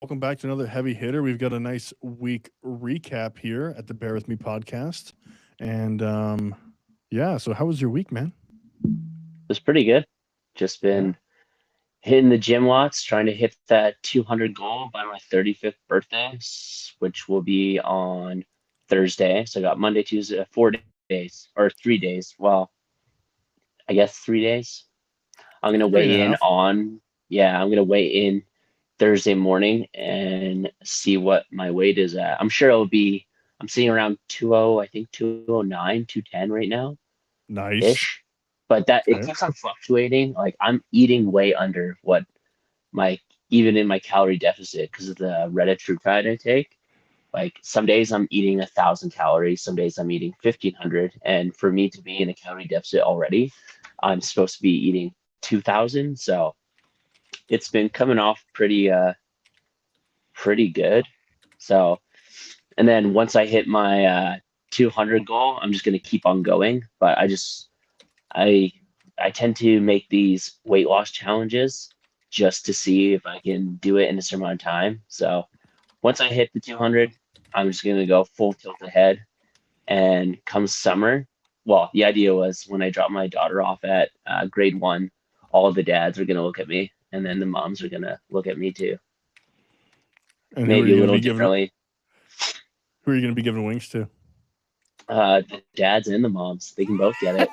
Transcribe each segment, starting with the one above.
Welcome back to another heavy hitter. We've got a nice week recap here at the Bear With Me podcast. And yeah, so how was your week, man? Was pretty good. Just Yeah. been hitting the gym lots, trying to hit that 200 goal by my 35th birthday, which will be on Thursday. So I got Monday, Tuesday, 4 days or 3 days. Well, I guess 3 days. I'm gonna Day and a weigh in half. on, yeah, I'm gonna weigh in Thursday morning and see what my weight is at. I'm sure it'll be, I'm sitting around 20, I think 209, 210 right now Nice. ish. But that it Okay. keeps on fluctuating. Like I'm eating way under what my even in my calorie deficit because of the retatrutide I take. Like some days I'm eating 1,000 calories, some days I'm eating 1,500, and for me to be in a calorie deficit already, I'm supposed to be eating 2,000. So it's been coming off pretty good. So and then once I hit my 200 goal, I'm just gonna keep on going. But I I tend to make these weight loss challenges just to see if I can do it in a certain amount of time. So once I hit the 200, I'm just gonna go full tilt ahead. And come summer, well, the idea was when I drop my daughter off at grade one, all of the dads are gonna look at me, and then the moms are gonna look at me too, And who are maybe you a gonna little be giving differently. who are you gonna be giving wings to? The dads and the moms, they can both get it.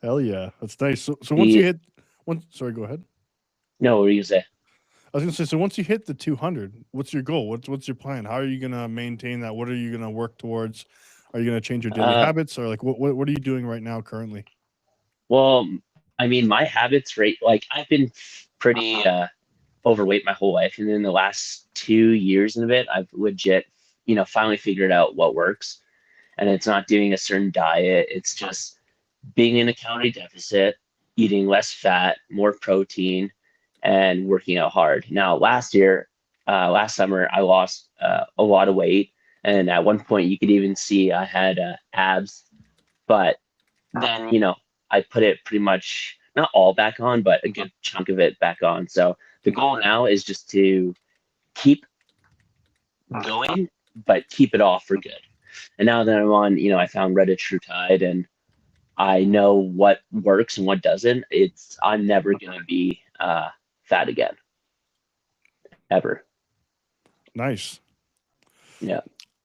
Hell yeah. That's nice. So once you The hit once sorry, go ahead. no, what do you say? I was gonna say, so once you hit the 200, what's your goal? What's your plan? How are you gonna maintain that? What are you gonna work towards? Are you gonna change your daily Uh, habits, or like what are you doing right now currently? well, I mean, my habits rate, like I've been pretty overweight my whole life. And in the last 2 years and a bit, I've legit, finally figured out what works. And it's not doing a certain diet. It's just being in a calorie deficit, eating less fat, more protein, and working out hard. Now, last summer, I lost a lot of weight. And at one point, you could even see I had abs. But then, I put it pretty much not all back on, but a good chunk of it back on. So the goal now is just to keep going, but keep it off for good. And now that I'm on, I found retatrutide and I know what works and what doesn't. I'm never gonna be fat again, ever. Nice. Yeah.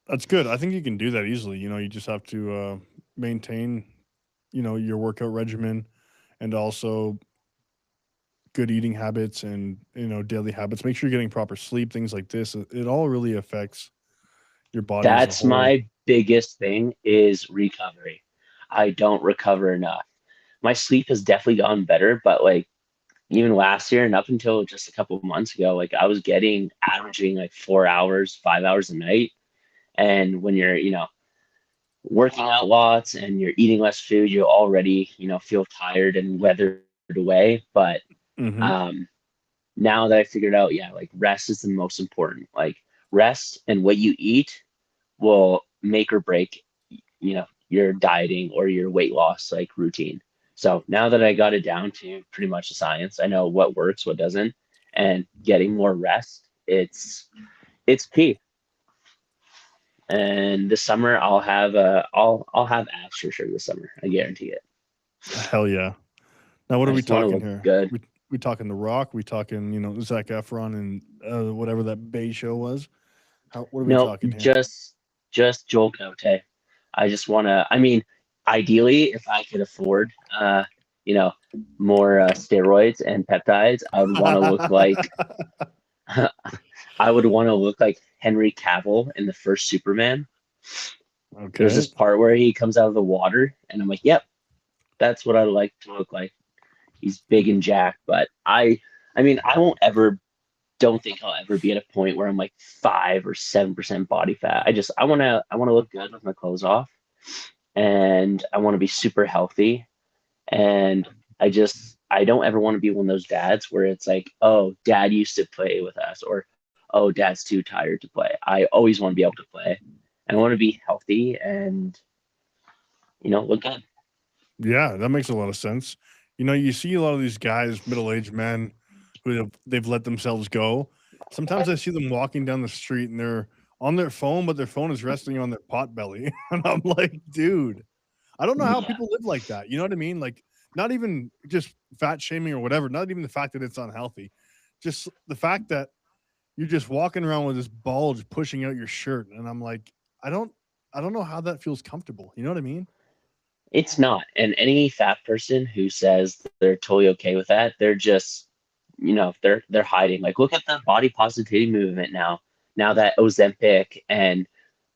That's good. I think you can do that easily. You just have to maintain, your workout regimen, and also good eating habits and daily habits. Make sure you're getting proper sleep. Things like this. It all really affects your body as a That's whole. my biggest thing is recovery. I don't recover enough. My sleep has definitely gotten better, but like even last year and up until just a couple of months ago, like I was getting averaging like 4 hours, 5 hours a night. And when you're, working out lots and you're eating less food, you already, feel tired and weathered away. But Hmm. um, now that I figured out, yeah, like rest is the most important. Like rest and what you eat will make or break, your dieting or your weight loss like routine. So now that I got it down to pretty much a science, I know what works, what doesn't, and getting more rest, it's key. And this summer I'll have abs for sure this summer. I guarantee it. Hell yeah. Now, what I are we just want to talking look here? good. We talking The Rock? We talking Zac Efron and whatever that Bay show was? How what are we No, talking here? just Joel Cote. I just want to. I mean, ideally, if I could afford, you know, more steroids and peptides, I would want to look like I would want to look like Henry Cavill in the first Superman. There's this Okay. part where he comes out of the water, and I'm like, yep, that's what I like to look like. He's big and jacked, but I mean, I won't ever. Don't think I'll ever be at a point where I'm like 5 or 7% body fat. I wanna look good with my clothes off, and I want to be super healthy. And I don't ever want to be one of those dads where it's like, oh, dad used to play with us, or oh, dad's too tired to play. I always want to be able to play. I want to be healthy and look good. Yeah, that makes a lot of sense. You see a lot of these guys, middle-aged men, who they've let themselves go, Sometimes I see them walking down the street and they're on their phone, but their phone is resting on their pot belly. And I'm like, dude, I don't know how Yeah, people live like that. You know what I mean? Like, not even just fat shaming or whatever, not even the fact that it's unhealthy, just the fact that you're just walking around with this bulge pushing out your shirt. And I'm like, I don't, I don't know how that feels comfortable. You know what I mean? it's not. And any fat person who says they're totally okay with that, they're just, they're hiding. Like, look at the body positivity movement now. Now that Ozempic and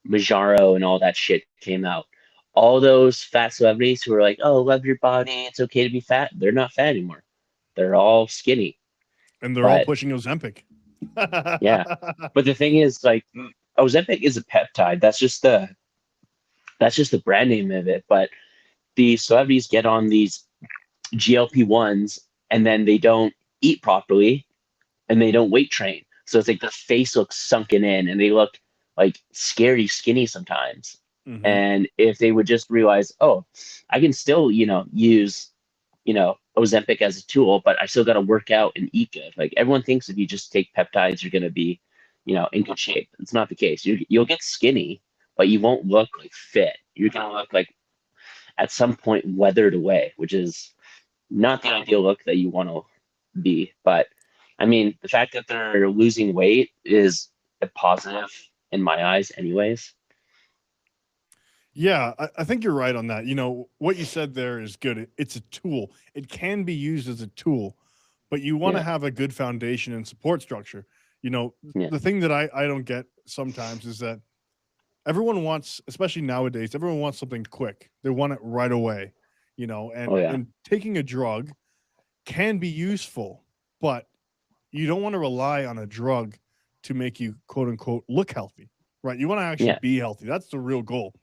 Majaro and all that shit came out, all those fat celebrities who are like, "Oh, love your body. It's okay to be fat." They're not fat anymore. They're all skinny. And they're all But pushing Ozempic. yeah, but the thing is, like, Ozempic is a peptide. That's just the brand name of it. But the celebrities get on these GLP-1s and then they don't eat properly and they don't weight train. So it's like their face looks sunken in and they look like scary skinny sometimes. Hmm. And if they would just realize, oh, I can still, use, Ozempic as a tool, but I still got to work out and eat good. Like everyone thinks if you just take peptides, you're going to be, in good shape. It's not the case. You'll get skinny, but you won't look like fit. You're going to look like at some point weathered away, which is not the ideal look that you want to be. But I mean, the fact that they're losing weight is a positive in my eyes, anyways. Yeah, I think you're right on that. You know, what you said there is good. It's a tool. It can be used as a tool, but you want to Yeah, have a good foundation and support structure. You know, yeah, the thing that I don't get sometimes is that everyone wants, especially nowadays, everyone wants something quick. They want it right away. You know, oh yeah, and taking a drug can be useful, but you don't want to rely on a drug to make you quote unquote look healthy, right? You want to actually yeah, be healthy. That's the real goal,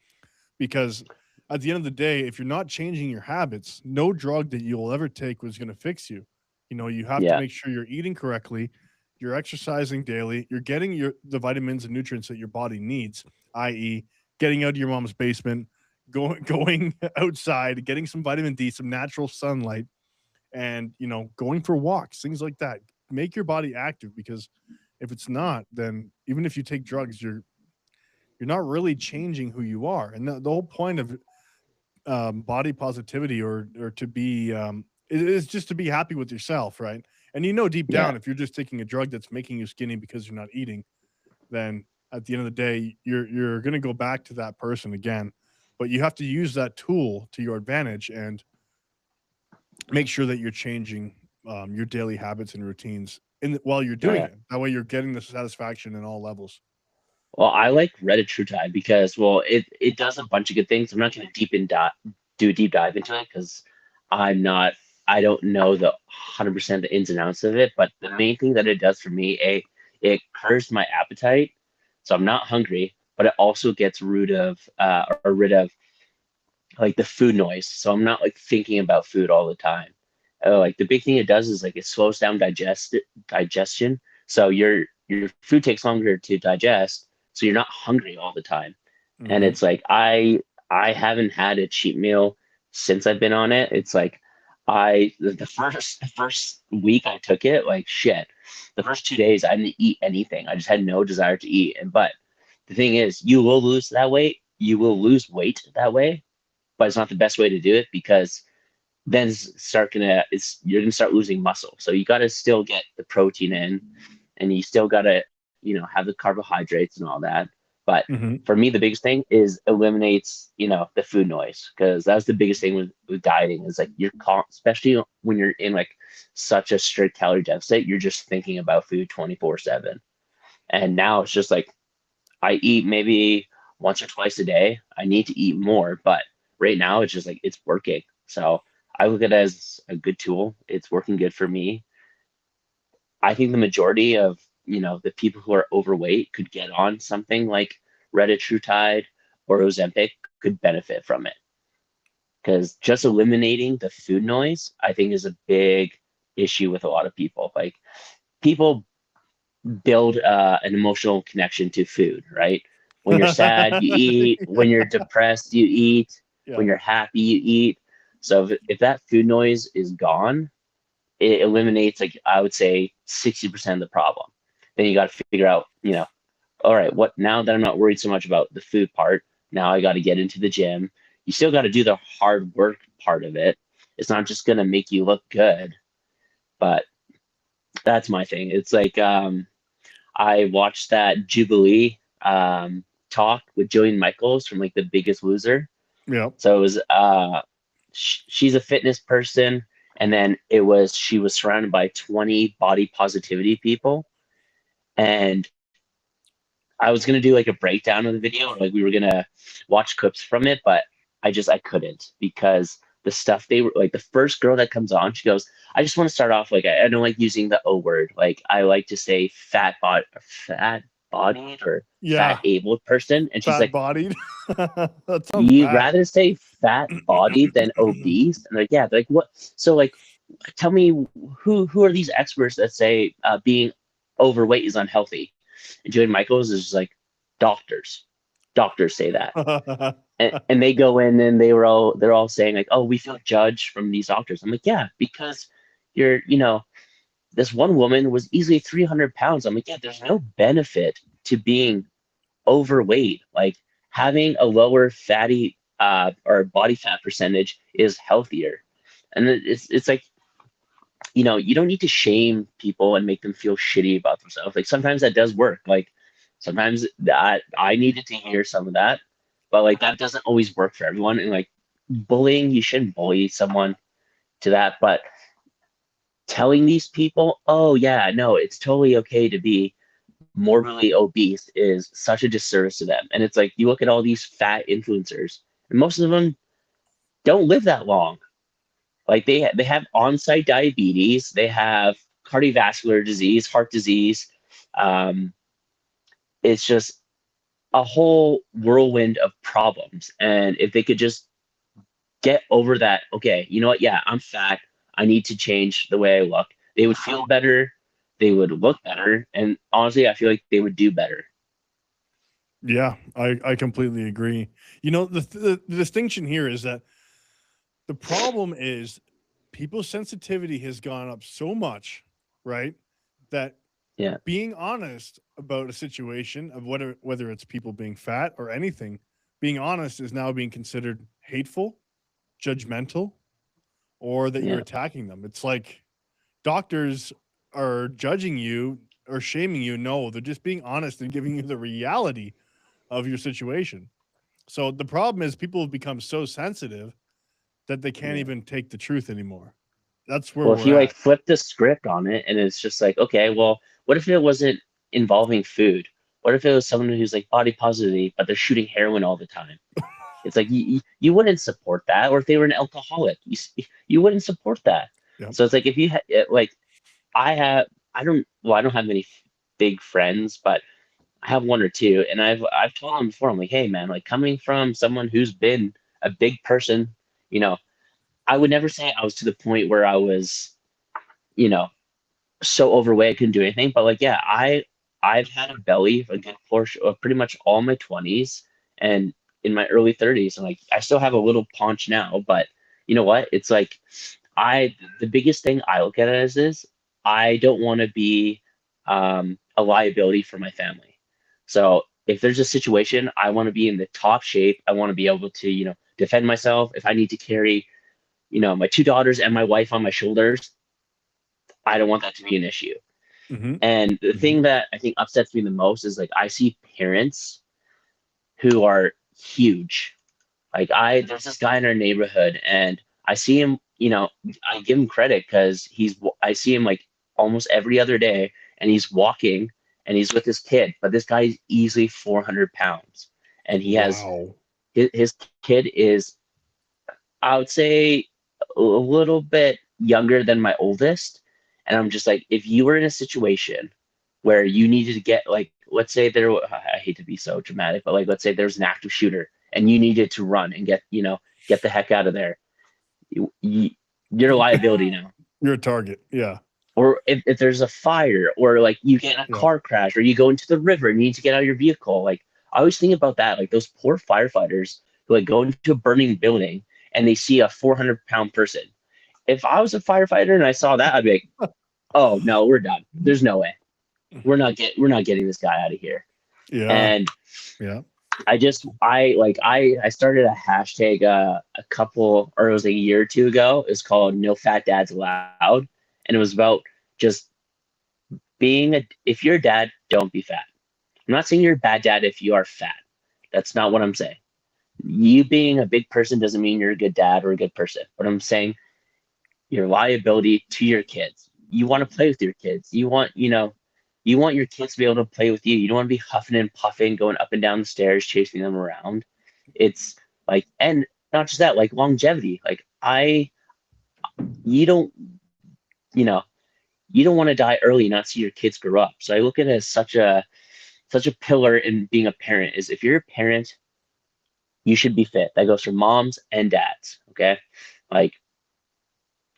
because at the end of the day, if you're not changing your habits, no drug that you'll ever take was going to fix you. You know, you have to yeah, make sure you're eating correctly, you're exercising daily, you're getting the vitamins and nutrients that your body needs, i.e., getting out of your mom's basement, going outside, getting some vitamin D, some natural sunlight, and going for walks, things like that. Make your body active, because if it's not, then even if you take drugs, you're not really changing who you are. And the whole point of body positivity, or to be it is just to be happy with yourself, right? And deep yeah. down, if you're just taking a drug that's making you skinny because you're not eating, then at the end of the day, you're going to go back to that person again. But you have to use that tool to your advantage and make sure that you're changing your daily habits and routines while you're Oh doing yeah. it. That way, you're getting the satisfaction in all levels. Well, I like Reddit True Tide because, well, it does a bunch of good things. I'm not going to do a deep dive into it because I'm not, I don't know the 100% the ins and outs of it. But the main thing that it does for me, it curbs my appetite, so I'm not hungry. But it also gets rid of like the food noise, so I'm not like thinking about food all the time. Like the big thing it does is like it slows down digestion, so your food takes longer to digest, so you're not hungry all the time. And Hmm. it's like I haven't had a cheat meal since I've been on it. It's like the first week I took it, like shit. The first 2 days I didn't eat anything. I just had no desire to eat. And but the thing is, you will lose that weight. You will lose weight that way, but it's not the best way to do it because then you're gonna start losing muscle. So you got to still get the protein in, and you still got to have the carbohydrates and all that. But Hmm. for me, the biggest thing is eliminates the food noise, because that's the biggest thing with dieting is like especially when you're in like such a strict calorie deficit, you're just thinking about food 24/7. And now it's just like I eat maybe once or twice a day. I need to eat more, but right now it's just like it's working. So I look at it as a good tool. It's working good for me. I think the majority of the people who are overweight could get on something like Reddit TrueTide or Ozempic could benefit from it, because just eliminating the food noise, I think, is a big issue with a lot of people. Like people build an emotional connection to food, right? When you're sad, you eat. When you're depressed, you eat. Yeah. When you're happy, you eat. So if that food noise is gone, it eliminates, like, I would say 60% of the problem. then you got to figure out, all right, what now that I'm not worried so much about the food part, now I got to get into the gym. You still got to do the hard work part of it. It's not just going to make you look good, but that's my thing. It's like I watched that Jubilee talk with Jillian Michaels from like The Biggest Loser. Yep. So it was she's a fitness person, and then she was surrounded by 20 body positivity people, and I was gonna do like a breakdown of the video, or like we were gonna watch clips from it, but I couldn't because the stuff they were like the first girl that comes on, she goes, I just want to start off like I don't like using the O word. Like I like to say fat bodied or fat Yeah. abled person. And she's Fat like, bodied. That sounds you bad. rather say fat bodied than obese? And like, yeah, they're like what? So like tell me who are these experts that say being overweight is unhealthy? And Julian Michaels is just like doctors. Doctors say that. And they go in and they're all saying like, oh, we feel judged from these doctors. I'm like, yeah, because this one woman was easily 300 pounds. I'm like, yeah, there's no benefit to being overweight. Like having a lower fatty or body fat percentage is healthier. And it's like, you don't need to shame people and make them feel shitty about themselves. Like sometimes that does work. Like sometimes that I needed to hear some of that, but like that doesn't always work for everyone. And like bullying, you shouldn't bully someone to that. But telling these people, oh yeah, no, it's totally okay to be morbidly obese is such a disservice to them. And it's like you look at all these fat influencers, and most of them don't live that long. Like they have on-site diabetes, they have cardiovascular disease, heart disease. Um, it's just a whole whirlwind of problems. And if they could just get over that, okay, you know what? Yeah, I'm fat. I need to change the way I look. They would feel better. They would look better. And honestly, I feel like they would do better. Yeah, I completely agree. The distinction here is that the problem is people's sensitivity has gone up so much, right? That Yeah. being honest about a situation of whether it's people being fat or anything, being honest is now being considered hateful, judgmental, or that you're Yeah. attacking them. It's like doctors are judging you or shaming you. No, they're just being honest and giving you the reality of your situation. So the problem is people have become so sensitive that they can't Yeah. even take the truth anymore. That's where Well, if we're you like at. flip the script on it and it's just like, okay, well, what if it wasn't involving food? What if it was someone who's like body positive, but they're shooting heroin all the time? It's like you wouldn't support that. Or if they were an alcoholic, you wouldn't support that. Yep. So it's like if you like, I have, I don't have many big friends, but I have one or two, and I've told them before. I'm like, hey man, like coming from someone who's been a big person, you know, I would never say I was to the point where I was, you know, so overweight I couldn't do anything. But like, yeah, I've had a belly a good portion of pretty much all my 20s and in my early 30s. And like I still have a little paunch now, but you know what? It's like the biggest thing I look at it as is I don't want to be a liability for my family. So if there's a situation, I want to be in the top shape. I want to be able to, defend myself. If I need to carry, my two daughters and my wife on my shoulders, I don't want that to be an issue. Mm-hmm. And the Mm-hmm. thing that I think upsets me the most is like I see parents who are huge. Like there's this guy in our neighborhood, and I see him. I give him credit because I see him like almost every other day, and he's walking, and he's with his kid. But this guy is easily 400 pounds, and Wow. his kid is, I would say, a little bit younger than my oldest. And I'm just like, if you were in a situation where you needed to get like, let's say I hate to be so dramatic, but like, let's say there's an active shooter and you needed to run and get the heck out of there. You're a liability now. You're a target. Yeah. Or if there's a fire or like you get in a Yep. car crash or you go into the river and you need to get out of your vehicle. Like I always think about that, like those poor firefighters who like go into a burning building and they see a 400-pound person. If I was a firefighter and I saw that, I'd be like, oh no, we're done. There's no way. we're not getting this guy out of here. Yeah. And Yeah. I started a hashtag a couple, or it was a year or two ago. It's called No Fat Dads Allowed, and it was about just if you're a dad, don't be fat. I'm not saying you're a bad dad if you are fat. That's not what I'm saying. You being a big person doesn't mean you're a good dad or a good person. But I'm saying your liability to your kids. You want to play with your kids. You want your kids to be able to play with you. You don't want to be huffing and puffing, going up and down the stairs, chasing them around. It's like, and not just that, like longevity. You don't, you know, you don't want to die early and not see your kids grow up. So I look at it as such a pillar in being a parent is if you're a parent, you should be fit. That goes for moms and dads. Okay. Like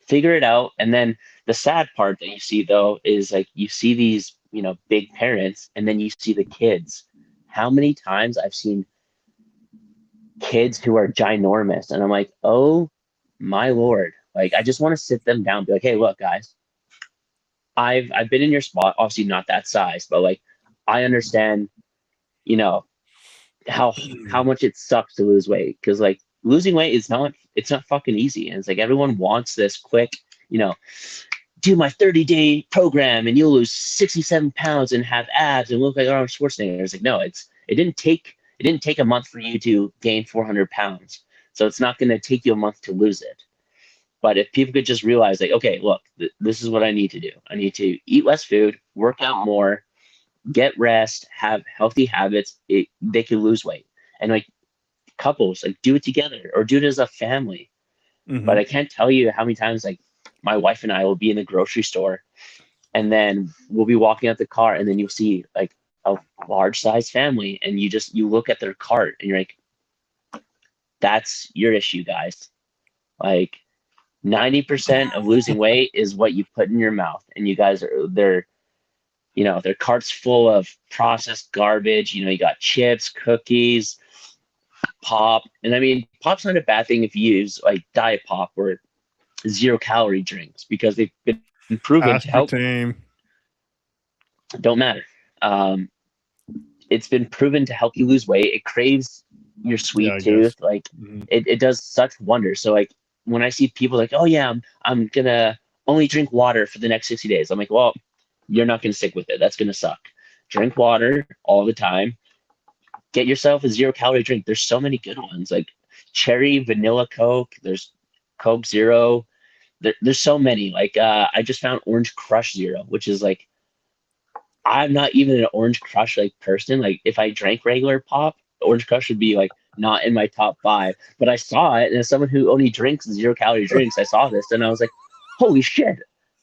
figure it out. And then the sad part that you see though is like you see these, big parents and then you see the kids. How many times I've seen kids who are ginormous and I'm like, oh my Lord. Like I just want to sit them down and be like, hey, look, guys, I've been in your spot, obviously not that size, but like I understand, you know, how much it sucks to lose weight. Cause like losing weight is it's not fucking easy. And it's like everyone wants this quick, you know, do my 30-day program and you'll lose 67 pounds and have abs and look like Arnold Schwarzenegger. It's like, no, it didn't take a month for you to gain 400 pounds. So it's not going to take you a month to lose it. But if people could just realize like, okay, look, this is what I need to do. I need to eat less food, work out more, get rest, have healthy habits, they can lose weight. And like couples, like do it together or do it as a family. But Hmm. I can't tell you how many times like my wife and I will be in the grocery store and then we'll be walking out the car and then you'll see like a large size family and you look at their cart and you're like, that's your issue, guys. Like 90% of losing weight is what you put in your mouth. And you guys their cart's full of processed garbage. You got chips, cookies, pop. And I mean, pop's not a bad thing if you use like diet pop or 0-calorie drinks because they've been proven to help. Aspartame. Don't matter. Um, it's been proven to help you lose weight. It craves your Yeah, sweet I tooth. guess. Like Hmm. it does such wonders. So like when I see people like, oh yeah, I'm gonna only drink water for the next 60 days. I'm like, well, you're not gonna stick with it. That's gonna suck. Drink water all the time. Get yourself a 0-calorie drink. There's so many good ones like cherry vanilla Coke. There's Coke Zero. There's so many. Like I just found Orange Crush Zero, which is like I'm not even an Orange Crush like person. Like if I drank regular pop, Orange Crush would be like not in my top five. But I saw it, and as someone who only drinks 0-calorie drinks, I saw this and I was like, holy shit,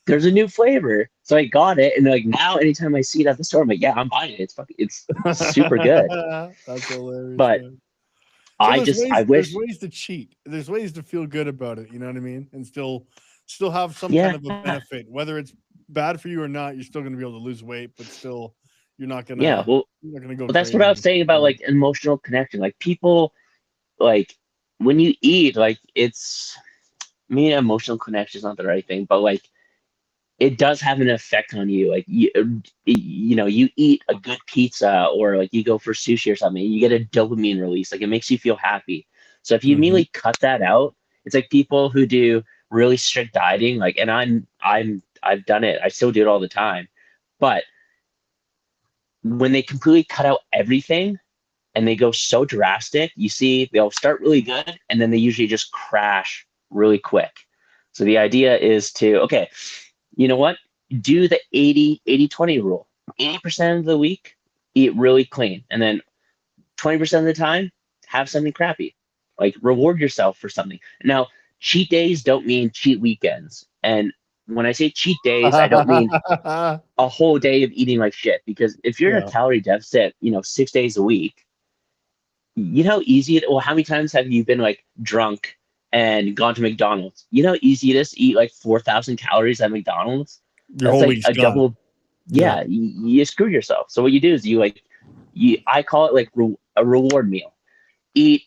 there's a new flavor. So I got it, and like now anytime I see it at the store, I'm like, yeah, I'm buying it. It's super good. That's hilarious, But man. So I there's wish, ways to cheat. There's ways to feel good about it, you know what I mean? And still have some kind yeah. of a benefit. Whether it's bad for you or not, you're still gonna be able to lose weight, but still you're not Yeah, gonna you're not gonna go that's what I was crazy. saying about Yeah. like emotional connection. Like people like when you eat, like it's maybe emotional connection is not the right thing, but like it does have an effect on you. Like you eat a good pizza or like you go for sushi or something, you get a dopamine release. Like it makes you feel happy. So if you Mhm. immediately cut that out, it's like people who do really strict dieting, like, and I've done it. I still do it all the time. But when they completely cut out everything and they go so drastic, you see they'll start really good and then they usually just crash really quick. So the idea is to, okay, you know what? Do the 80-20 rule. 80% of the week, eat really clean. And then 20% of the time, have something crappy. Like reward yourself for something. Now, cheat days don't mean cheat weekends. And when I say cheat days, I don't mean a whole day of eating like shit. Because if you're in a Yeah. calorie deficit, 6 days a week, you know how easy it, well, how many times have you been like drunk and gone to McDonald's? You know how easy it is to eat like 4,000 calories at McDonald's? Your That's whole like week's a gone. double. Yeah. Yeah, you screw yourself. So what you do is I call it like a reward meal. Eat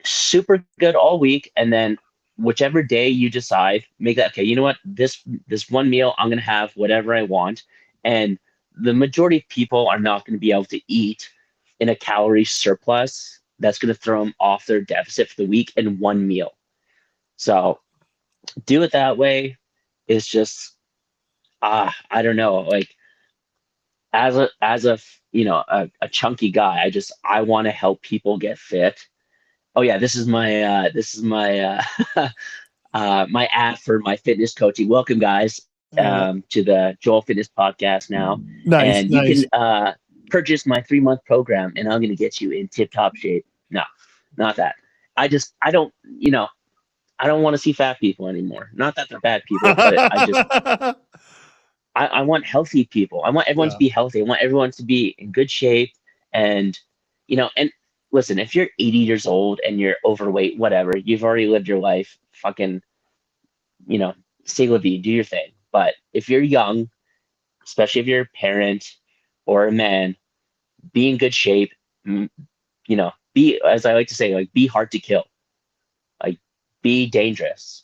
super good all week, and then whichever day you decide, make that okay. You know what? This one meal, I'm gonna have whatever I want, and the majority of people are not going to be able to eat in a calorie surplus that's going to throw them off their deficit for the week in one meal. So do it that way. Is just I don't know, like as a a chunky guy, I want to help people get fit. Oh yeah, this is my my ad for my fitness coaching. Welcome guys to the Joel Fitness Podcast now, Nice, and you can nice. purchase my 3 month program, and I'm going to get you in tip top shape. No, not that. I don't I don't want to see fat people anymore. Not that they're bad people, but I want healthy people. I want everyone to Yeah. be healthy. I want everyone to be in good shape. And, and listen, if you're 80 years old and you're overweight, whatever, you've already lived your life. Fucking, you know, say la vie, do your thing. But if you're young, especially if you're a parent or a man, be in good shape. mm, be, as I like to say, like, be hard to kill, like, be dangerous.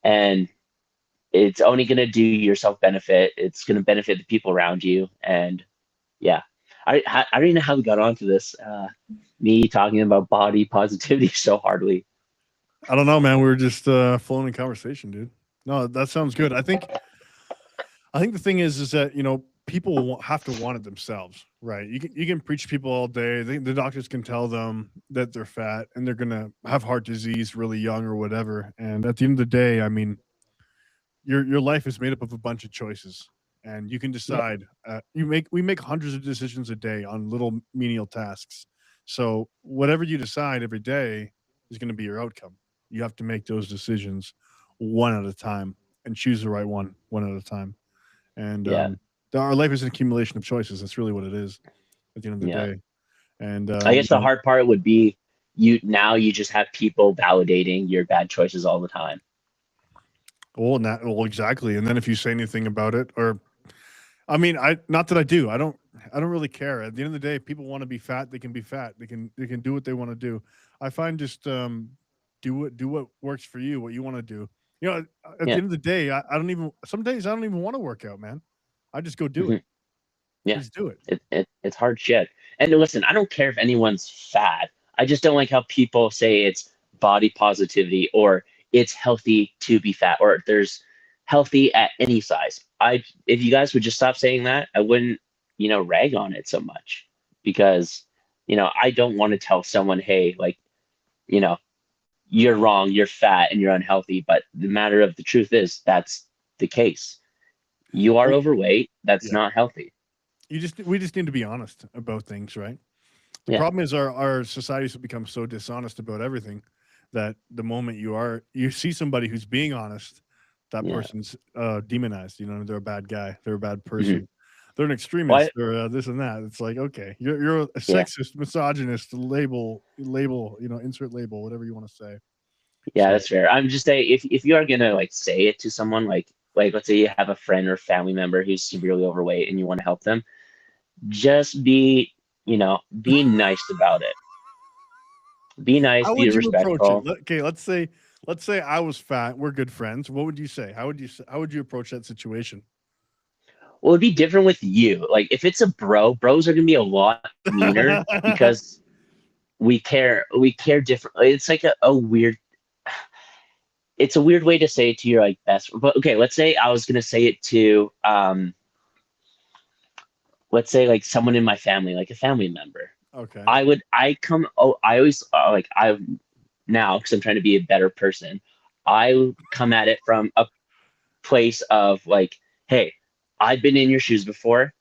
And it's only going to do yourself benefit. It's going to benefit the people around you. And yeah, I don't even know how we got onto this. Me talking about body positivity so hardly. I don't know, man. We were just flowing in conversation, dude. No, that sounds good. I think the thing is that people have to want it themselves, right? You can preach to people all day. The doctors can tell them that they're fat and they're gonna have heart disease really young or whatever. And at the end of the day, I mean, your life is made up of a bunch of choices, and you can Yep. decide. We make hundreds of decisions a day on little menial tasks. So whatever you decide every day is going to be your outcome. You have to make those decisions one at a time and choose the right one at a time. And Yeah. our life is an accumulation of choices. That's really what it is at the end of the Yeah. day. And I guess the hard part would be you just have people validating your bad choices all the time. well, exactly. And then if you say anything about it, or I mean, I not that I do. I don't really care. At the end of the day, if people want to be fat, they can be fat. They can do what they want to do. I find just do what works for you, what you want to do. At the Yeah. end of the day, I don't even some days I don't even want to work out, man. I just go do it. hmm I Yeah. just do it. It's hard shit. And listen, I don't care if anyone's fat. I just don't like how people say it's body positivity or it's healthy to be fat or there's healthy at any size. If you guys would just stop saying that, I wouldn't, rag on it so much because, I don't want to tell someone, hey, like, you know, you're wrong, you're fat and you're unhealthy. But the matter of the truth is that's the case. You are Well, overweight. That's yeah. not healthy. We just need to be honest about things, right? The Yeah. problem is our societies have become so dishonest about everything that the moment you see somebody who's being honest, that Yeah. person's demonized. They're a bad guy. They're a bad hmm person. They're an Well, extremist. They're this and that. It's like, okay, you're a yeah. sexist, misogynist. Label. Insert label, whatever you want to say. Yeah, So that's fair. I'm just saying if you are gonna like say it to someone like let's say you have a friend or family member who's severely overweight and you want to help them, just be nice about it. Be nice, how be would you approach it? respectful. Okay, let's say I was fat. We're good friends. What would you say? How would you approach that situation? Well, it'd be different with you. Like if it's a bros are gonna be a lot meaner because we care differently. It's like a weird it's a weird way to say it to your like best but okay, let's say I was gonna say it to let's say like someone in my family, like a family member. Okay. I always like I now because I'm trying to be a better person. I come at it from a place of like, hey, I've been in your shoes before.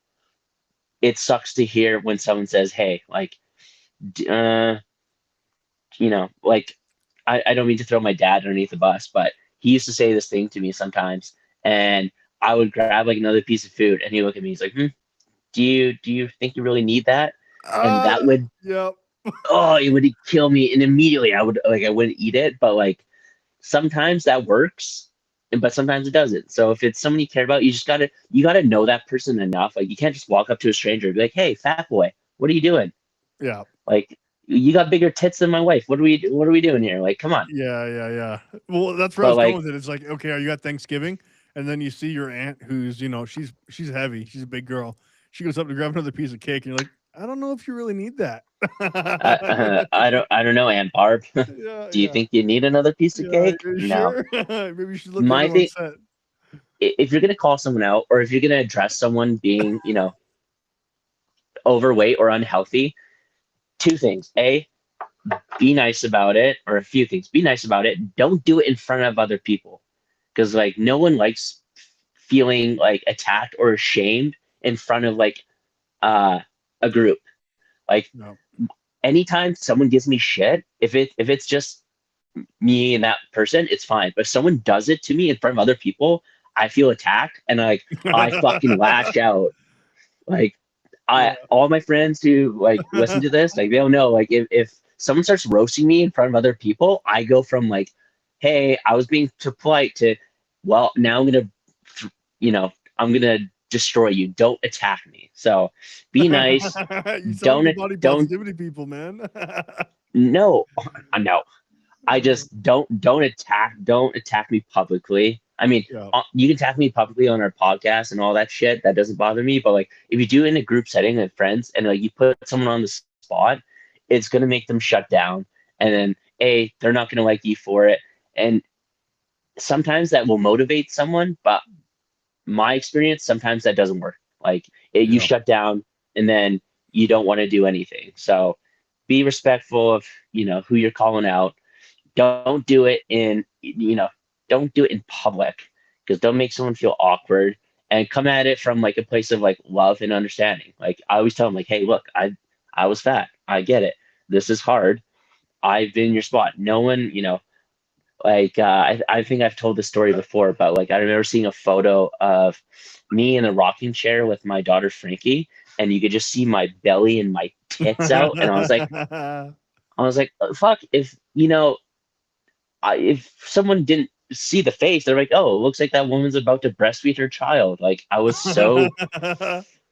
It sucks to hear when someone says, hey, like, like I don't mean to throw my dad underneath the bus, but he used to say this thing to me sometimes, and I would grab like another piece of food, and he'd look at me. He's like, do you think you really need that? And Uh, that would yep. it would kill me, and immediately I wouldn't eat it. But like sometimes that works, but sometimes it doesn't. So if it's someone you care about, you gotta know that person enough. Like you can't just walk up to a stranger and be like, "Hey, fat boy, what are you doing?" Yeah. Like you got bigger tits than my wife. What are we doing here? Like, come on. Yeah, yeah, yeah. Well, that's where I But was going like, with it. It's like, okay, are you at Thanksgiving? And then you see your aunt who's, she's heavy. She's a big girl. she goes up to grab another piece of cake, and you're like, I don't know if you really need that. I don't know, Aunt Barb. Yeah, Do you yeah, think you need another piece of yeah. Are cake? you No. sure? Maybe you should look a My little thing, upset. if you're gonna call someone out, or if you're gonna address someone being, overweight or unhealthy, two things. A, be nice about it, or a few things. Be nice about it. Don't do it in front of other people, because like no one likes feeling like attacked or ashamed in front of like uh, a group. Like No. anytime someone gives me shit, if it's just me and that person, it's fine. But if someone does it to me in front of other people, I feel attacked and I fucking lash out. Like I Yeah. all my friends who like listen to this, like they'll know like if someone starts roasting me in front of other people, I go from like, hey, I was being too polite to, well, now you know, I'm gonna destroy you. Don't attack me. So be nice. You sound like Don't the body don't positivity people, man. no no. I just don't attack me publicly. I mean, Yeah. you can attack me publicly on our podcast and all that shit. That doesn't bother me. But like, if you do it in a group setting with friends and like you put someone on the spot, it's gonna make them shut down. And then they're not gonna like you for it. And sometimes that will motivate someone, but my experience, sometimes that doesn't work. Like you Yeah. shut down and then you don't want to do anything. So be respectful of who you're calling out. Don't do it don't do it in public, because don't make someone feel awkward, and come at it from like a place of like love and understanding. Like I always tell them like, hey, look, I was fat, I get it, this is hard, I've been in your spot. No one, like I think I've told this story before, but like I remember seeing a photo of me in a rocking chair with my daughter Frankie, and you could just see my belly and my tits out, and I was like, fuck, if if someone didn't see the face, they're like, oh, it looks like that woman's about to breastfeed her child. Like I was so,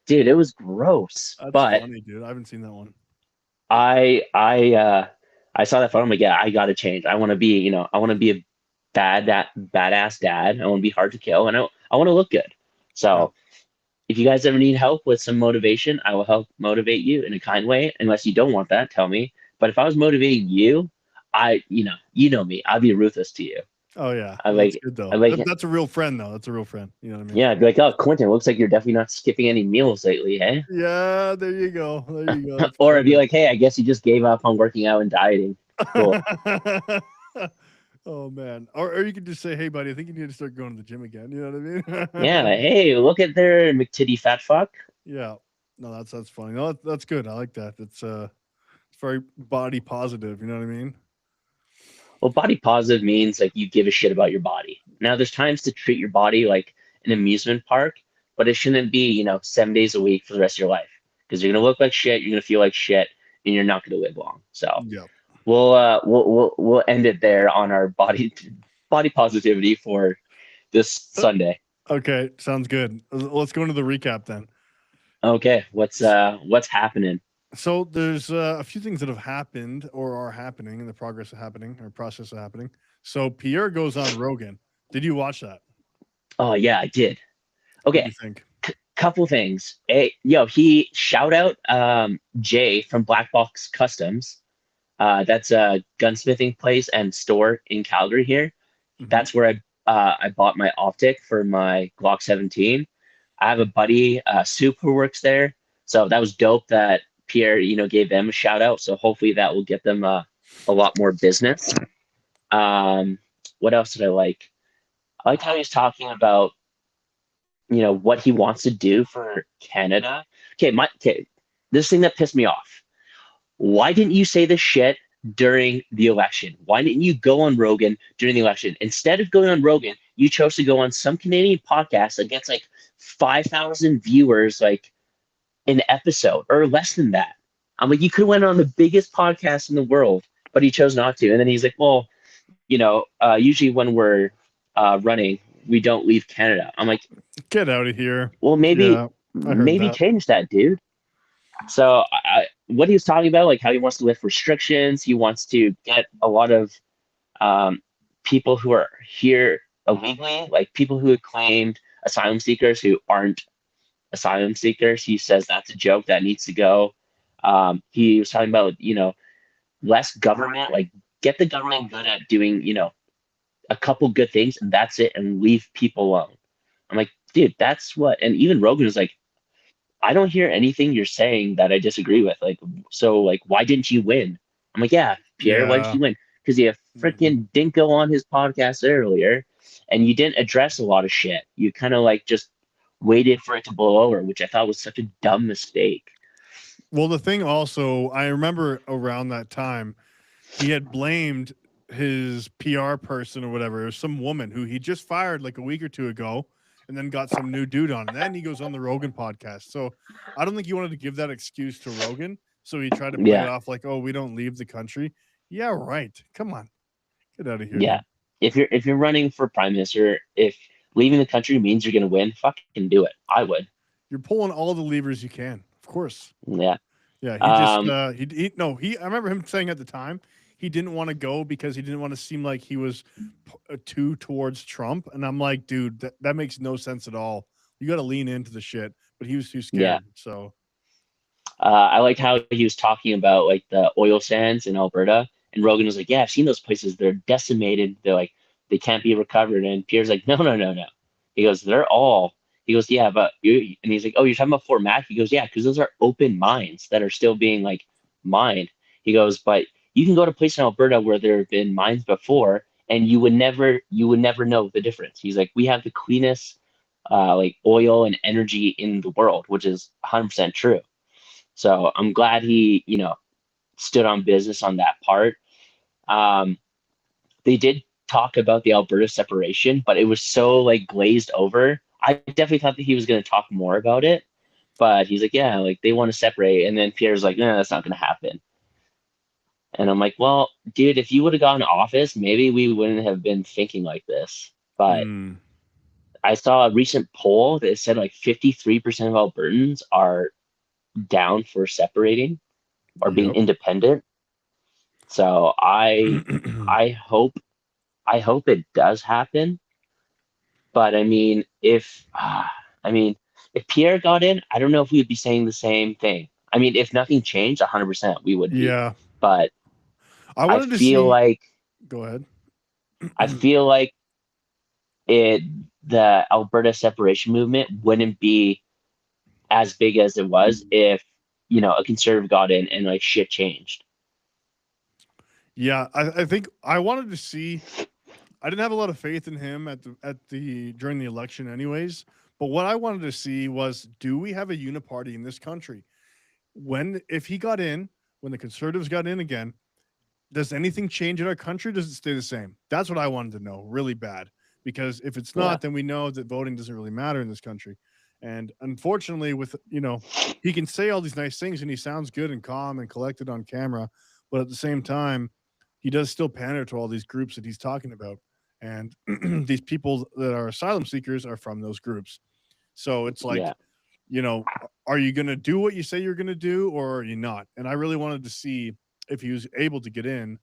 dude, it was gross. That's But funny, dude. I haven't seen that one. I I uh I saw that photo. I'm like, yeah, I gotta change. I want to be, I want to be a badass dad. I want to be hard to kill, and I want to look good. Yeah. So if you guys ever need help with some motivation, I will help motivate you in a kind way. Unless you don't want that, tell me. But if I was motivating you, you know me, I'd be ruthless to you. Oh yeah. I That's like, good I though. like, That's a real friend though. That's a real friend. You know what I mean? yeah, I'd be like, oh, Quentin, looks like you're definitely not skipping any meals lately, hey? Yeah. There you go. There you go. That's Or I'd be perfect. like, hey, I guess you just gave up on working out and dieting. Cool. Oh man. Or you could just say, hey buddy, I think you need to start going to the gym again. You know what I Yeah, mean? hey, look at there, McTitty fat fuck. Yeah. No, that's funny. No, that's good. I like that. It's very body positive. You know what I mean? Well, body positive means like you give a shit about your body. Now, there's times to treat your body like an amusement park, but it shouldn't be, 7 days a week for the rest of your life, because you're gonna look like shit, you're gonna feel like shit, and you're not gonna live long. So Yeah. we'll end it there on our body positivity for this Uh, Sunday. Okay, sounds good. Let's go into the recap then. Okay, what's happening? So there's a few things that have happened or are happening in the progress of happening or process of happening. So Pierre goes on Rogan. Did you watch that? Oh yeah, I did. What do Okay, you think? couple things. Hey, yo, he shout out Jay from Black Box Customs. That's a gunsmithing place and store in Calgary here. Hmm. That's where I bought my optic for my Glock 17. I have a buddy, Soup, who works there. So that was dope that Pierre, gave them a shout out. So hopefully that will get them a lot more business. Um, what else did I like? I liked how he was talking about, what he wants to do for Canada. Okay, this thing that pissed me off. Why didn't you say this shit during the election? Why didn't you go on Rogan during the election? Instead of going on Rogan, you chose to go on some Canadian podcast that gets like 5,000 viewers, like an episode or less than that. I'm like, you could have went on the biggest podcast in the world, but he chose not to. And then he's like, well, usually when we're running, we don't leave Canada. I'm like, Get out of here. well, maybe Yeah, I heard maybe that. change that, dude. So what he was talking about, like how he wants to lift restrictions, he wants to get a lot of um, people who are here illegally, like people who have claimed asylum seekers who aren't asylum seekers. He says that's a joke that needs to go. He was talking about, less government, like get the government good at doing, a couple good things and that's it, and leave people alone. I'm like, dude, that's what, and even Rogan was like, I don't hear anything you're saying that I disagree with. Like, so like, why didn't you win? I'm like, yeah, Pierre, why didn't Yeah. you win? Because you have Mhm. freaking Dinko on his podcast earlier, and you didn't address a lot of shit. You kind of like just waited for it to blow over, which I thought was such a dumb mistake. Well, the thing also, I remember around that time, he had blamed his PR person or whatever, it was some woman who he just fired like a week or two ago, and then got some new dude on. And then he goes on the Rogan podcast. So I don't think he wanted to give that excuse to Rogan. So he tried to play it Yeah, off like, oh, we don't leave the country. Yeah, right. Come on. Get out of here, yeah. dude. If you're running for prime minister, if leaving the country means you're gonna win, fucking do it. I would. You're pulling all the levers you can. Of course. Yeah. Yeah, he just Um, he no, he I remember him saying at the time he didn't want to go because he didn't want to seem like he was too towards Trump, and I'm like, dude, that makes no sense at all. You got to lean into the shit, but he was too yeah. scared. So, I like how he was talking about like the oil sands in Alberta, and Rogan was like, "Yeah, I've seen those places. They're decimated. They're like they can't be recovered." And Pierre's like, "No, no, no, no." He goes, "They're all." He goes, "Yeah, but you." And he's like, "Oh, you're talking about Fort Mac?" He goes, "Yeah, because those are open mines that are still being like mined." He goes, "But you can go to a place in Alberta where there have been mines before, and you would never know the difference." He's like, "We have the cleanest like oil and energy in the world," which is 100% true. So I'm glad he, stood on business on that part. Um, they did talk about the Alberta separation, but it was so like glazed over. I definitely thought that he was going to talk more about it, but he's like, yeah, like they want to separate. And then Pierre's like, no, that's not going to happen. And I'm like, well, dude, if you would have gotten office, maybe we wouldn't have been thinking like this. But mm, I saw a recent poll that said like 53% of Albertans are down for separating or being yep. independent. So I hope it does happen. But I mean, if Pierre got in, I don't know if we would be saying the same thing. I mean, if nothing changed, 100% we would be. Yeah, But I I wanted to feel see. like Go ahead. I feel like it the Alberta separation movement wouldn't be as big as it was if a conservative got in and like shit changed. Yeah, I think I wanted to see. I didn't have a lot of faith in him at the during the election, anyways. But what I wanted to see was, do we have a uniparty in this country? When if he got in, when the conservatives got in again, does anything change in our country? Does it stay the same? That's what I wanted to know, really bad. Because if it's Yeah, not, then we know that voting doesn't really matter in this country. And unfortunately, with he can say all these nice things and he sounds good and calm and collected on camera, but at the same time, he does still pander to all these groups that he's talking about. And these people that are asylum seekers are from those groups. So it's like, yeah, you know, are you going to do what you say you're going to do or are you not? And I really wanted to see if he was able to get in,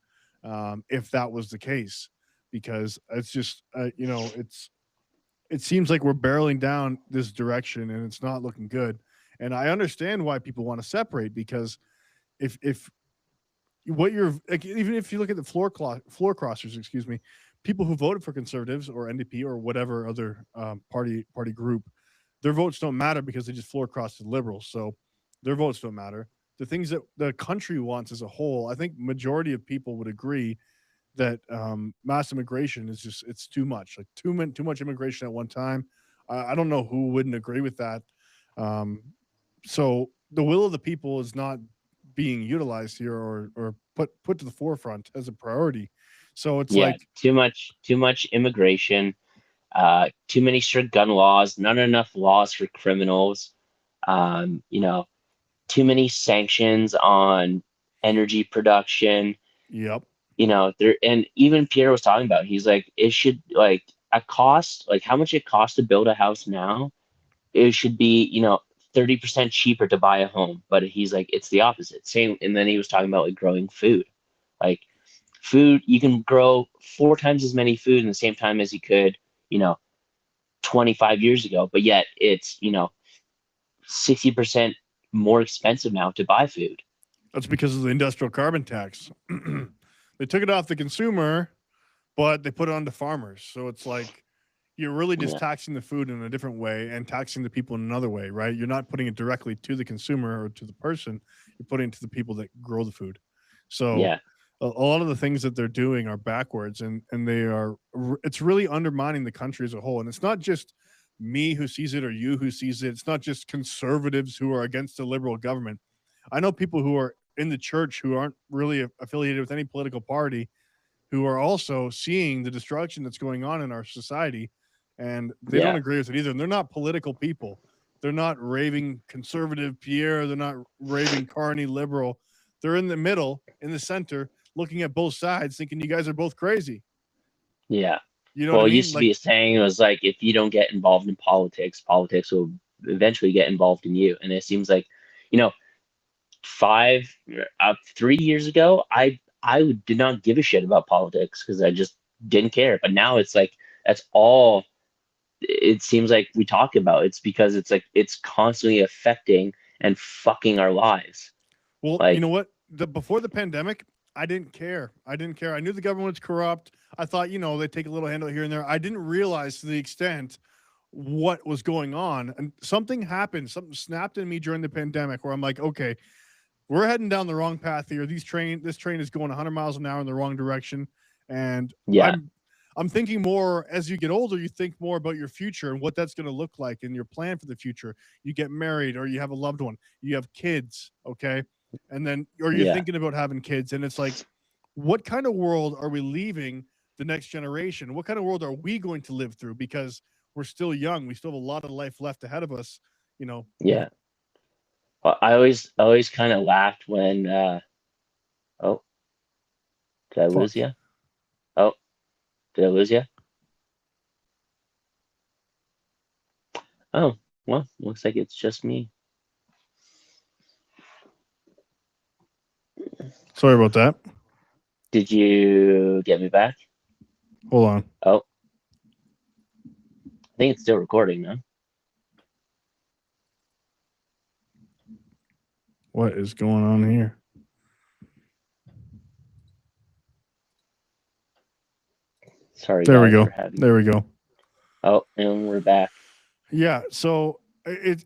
if that was the case, because it's just, it seems like we're barreling down this direction and it's not looking good. And I understand why people want to separate because if what you're like, even if you look at the floor crossers, excuse me, people who voted for conservatives or NDP or whatever other party group, their votes don't matter because they just floor crossed the liberals. So their votes don't matter. The things that the country wants as a whole, I think majority of people would agree that mass immigration is just it's too much, like too much immigration at one time. I don't know who wouldn't agree with that. Um, so the will of the people is not being utilized here or put to the forefront as a priority. So it's yeah. like, Too much immigration. Too many strict gun laws. Not enough laws for criminals. Um, you know, Too many sanctions on energy production. yep, There, and even Pierre was talking about, he's like, it should like a cost, like how much it costs to build a house now, it should be, 30% cheaper to buy a home. But he's like, it's the opposite. Same. And then he was talking about like growing food. Like food, you can grow 4 times as many food in the same time as you could, you know, 25 years ago, but yet it's, 60% more expensive now to buy food. That's because of the industrial carbon tax. They took it off the consumer, but they put it on the farmers. So it's like you're really just Yeah, taxing the food in a different way and taxing the people in another way, right? You're not putting it directly to the consumer or to the person. You're putting it to the people that grow the food. So yeah, a lot of the things that they're doing are backwards, and they are. It's really undermining the country as a whole. And it's not just me who sees it or you who sees it. It's not just conservatives who are against the liberal government. I know people who are in the church who aren't really affiliated with any political party who are also seeing the destruction that's going on in our society, and they don't yeah, agree with it either. And they're not political people. They're not raving conservative Pierre. They're not raving carny liberal. They're in the middle, in the center, looking at both sides, thinking you guys are both crazy. yeah. You know what I Well, it mean? used to Like, be a saying, it was like, if you don't get involved in politics, politics will eventually get involved in you. And it seems like, you know, 3 years ago, I did not give a shit about politics because I just didn't care. But now it's like that's all it seems like we talk about. It's because it's like it's constantly affecting and fucking our lives. well, you know Like, what? Before the pandemic, I didn't care. I didn't care. I knew the government was corrupt. I thought, they take a little handle here and there. I didn't realize to the extent what was going on. And something happened. Something snapped in me during the pandemic where I'm like, okay, we're heading down the wrong path here. This train is going 100 miles an hour in the wrong direction, and yeah, I'm thinking more as you get older. You think more about your future and what that's going to look like, and your plan for the future. You get married, or you have a loved one. You have kids, okay, and then or you're yeah, thinking about having kids, and it's like, what kind of world are we leaving the next generation? What kind of world are we going to live through? Because we're still young. We still have a lot of life left ahead of us. You know, yeah. Well, I always kind of laughed when oh, did I lose fuck. you? Oh, did I lose you? Oh, well, looks like it's just me. Sorry about that. Did you get me back? Hold on. Oh, I think it's still recording now. What is going on here? Sorry, There we guys, go. for having. There we go. Oh, and we're back. Yeah. So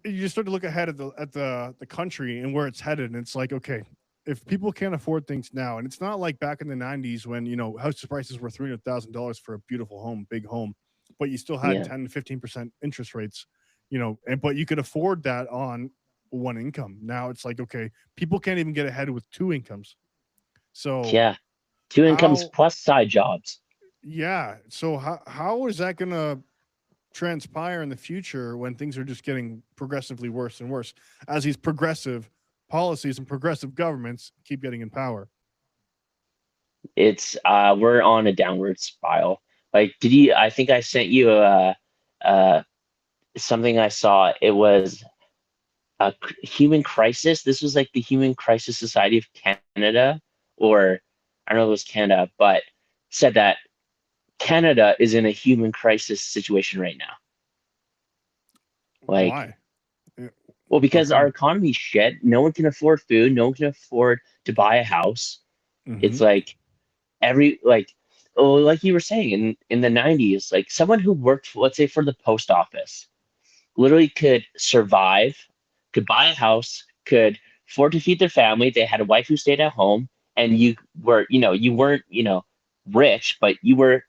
you start to look ahead at the country and where it's headed, and it's like, okay, if people can't afford things now, and it's not like back in the '90s when house prices were $300,000 for a beautiful home, big home, but you still had Yeah, 10 to 15% interest rates, and but you could afford that on one income. Now it's like, okay, people can't even get ahead with two incomes. So yeah. Two incomes how? plus side jobs. Yeah. So how is that gonna transpire in the future when things are just getting progressively worse and worse as these progressive policies and progressive governments keep getting in power? It's we're on a downward spiral. Like, did you? I think I sent you a something I saw. It was a human crisis. This was like the Human Crisis Society of Canada, or I don't know if it was Canada, but said that Canada is in a human crisis situation right now. Like, Why? Eh, well, because our Okay. economy's shit. No one can afford food. No one can afford to buy a house. Hmm. It's like every like oh, like you were saying in the 90s, like someone who worked, let's say, for the post office, literally could survive, could buy a house, could afford to feed their family. They had a wife who stayed at home, and you weren't, rich, but you were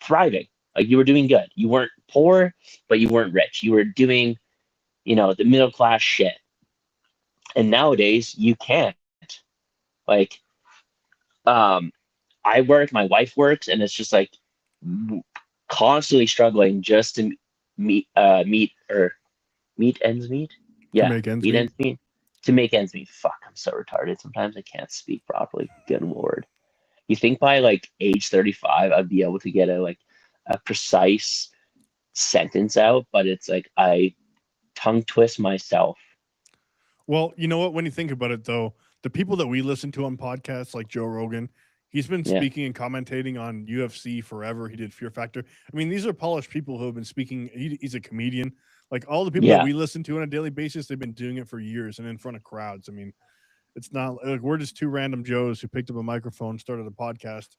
thriving. Like you were doing good. You weren't poor, but you weren't rich. You were doing, the middle class shit. And nowadays you can't. Like, um, I work, my wife works, and it's just like w- constantly struggling just to meet ends meet. To Yeah, make ends meet meet. ends meet. To make ends meet. Fuck, I'm so retarded. Sometimes I can't speak properly. Good lord. You think by like age 35 I'd be able to get a precise sentence out, but it's like I tongue twist myself. Well, you know what? When you think about it, though, the people that we listen to on podcasts like Joe Rogan, he's been Yeah, speaking and commentating on UFC forever. He did Fear Factor. I mean, these are polished people who have been speaking. He's a comedian. Like all the people that Yeah. we listen to on a daily basis, they've been doing it for years and in front of crowds. I mean, it's not like we're just two random Joes who picked up a microphone, started a podcast,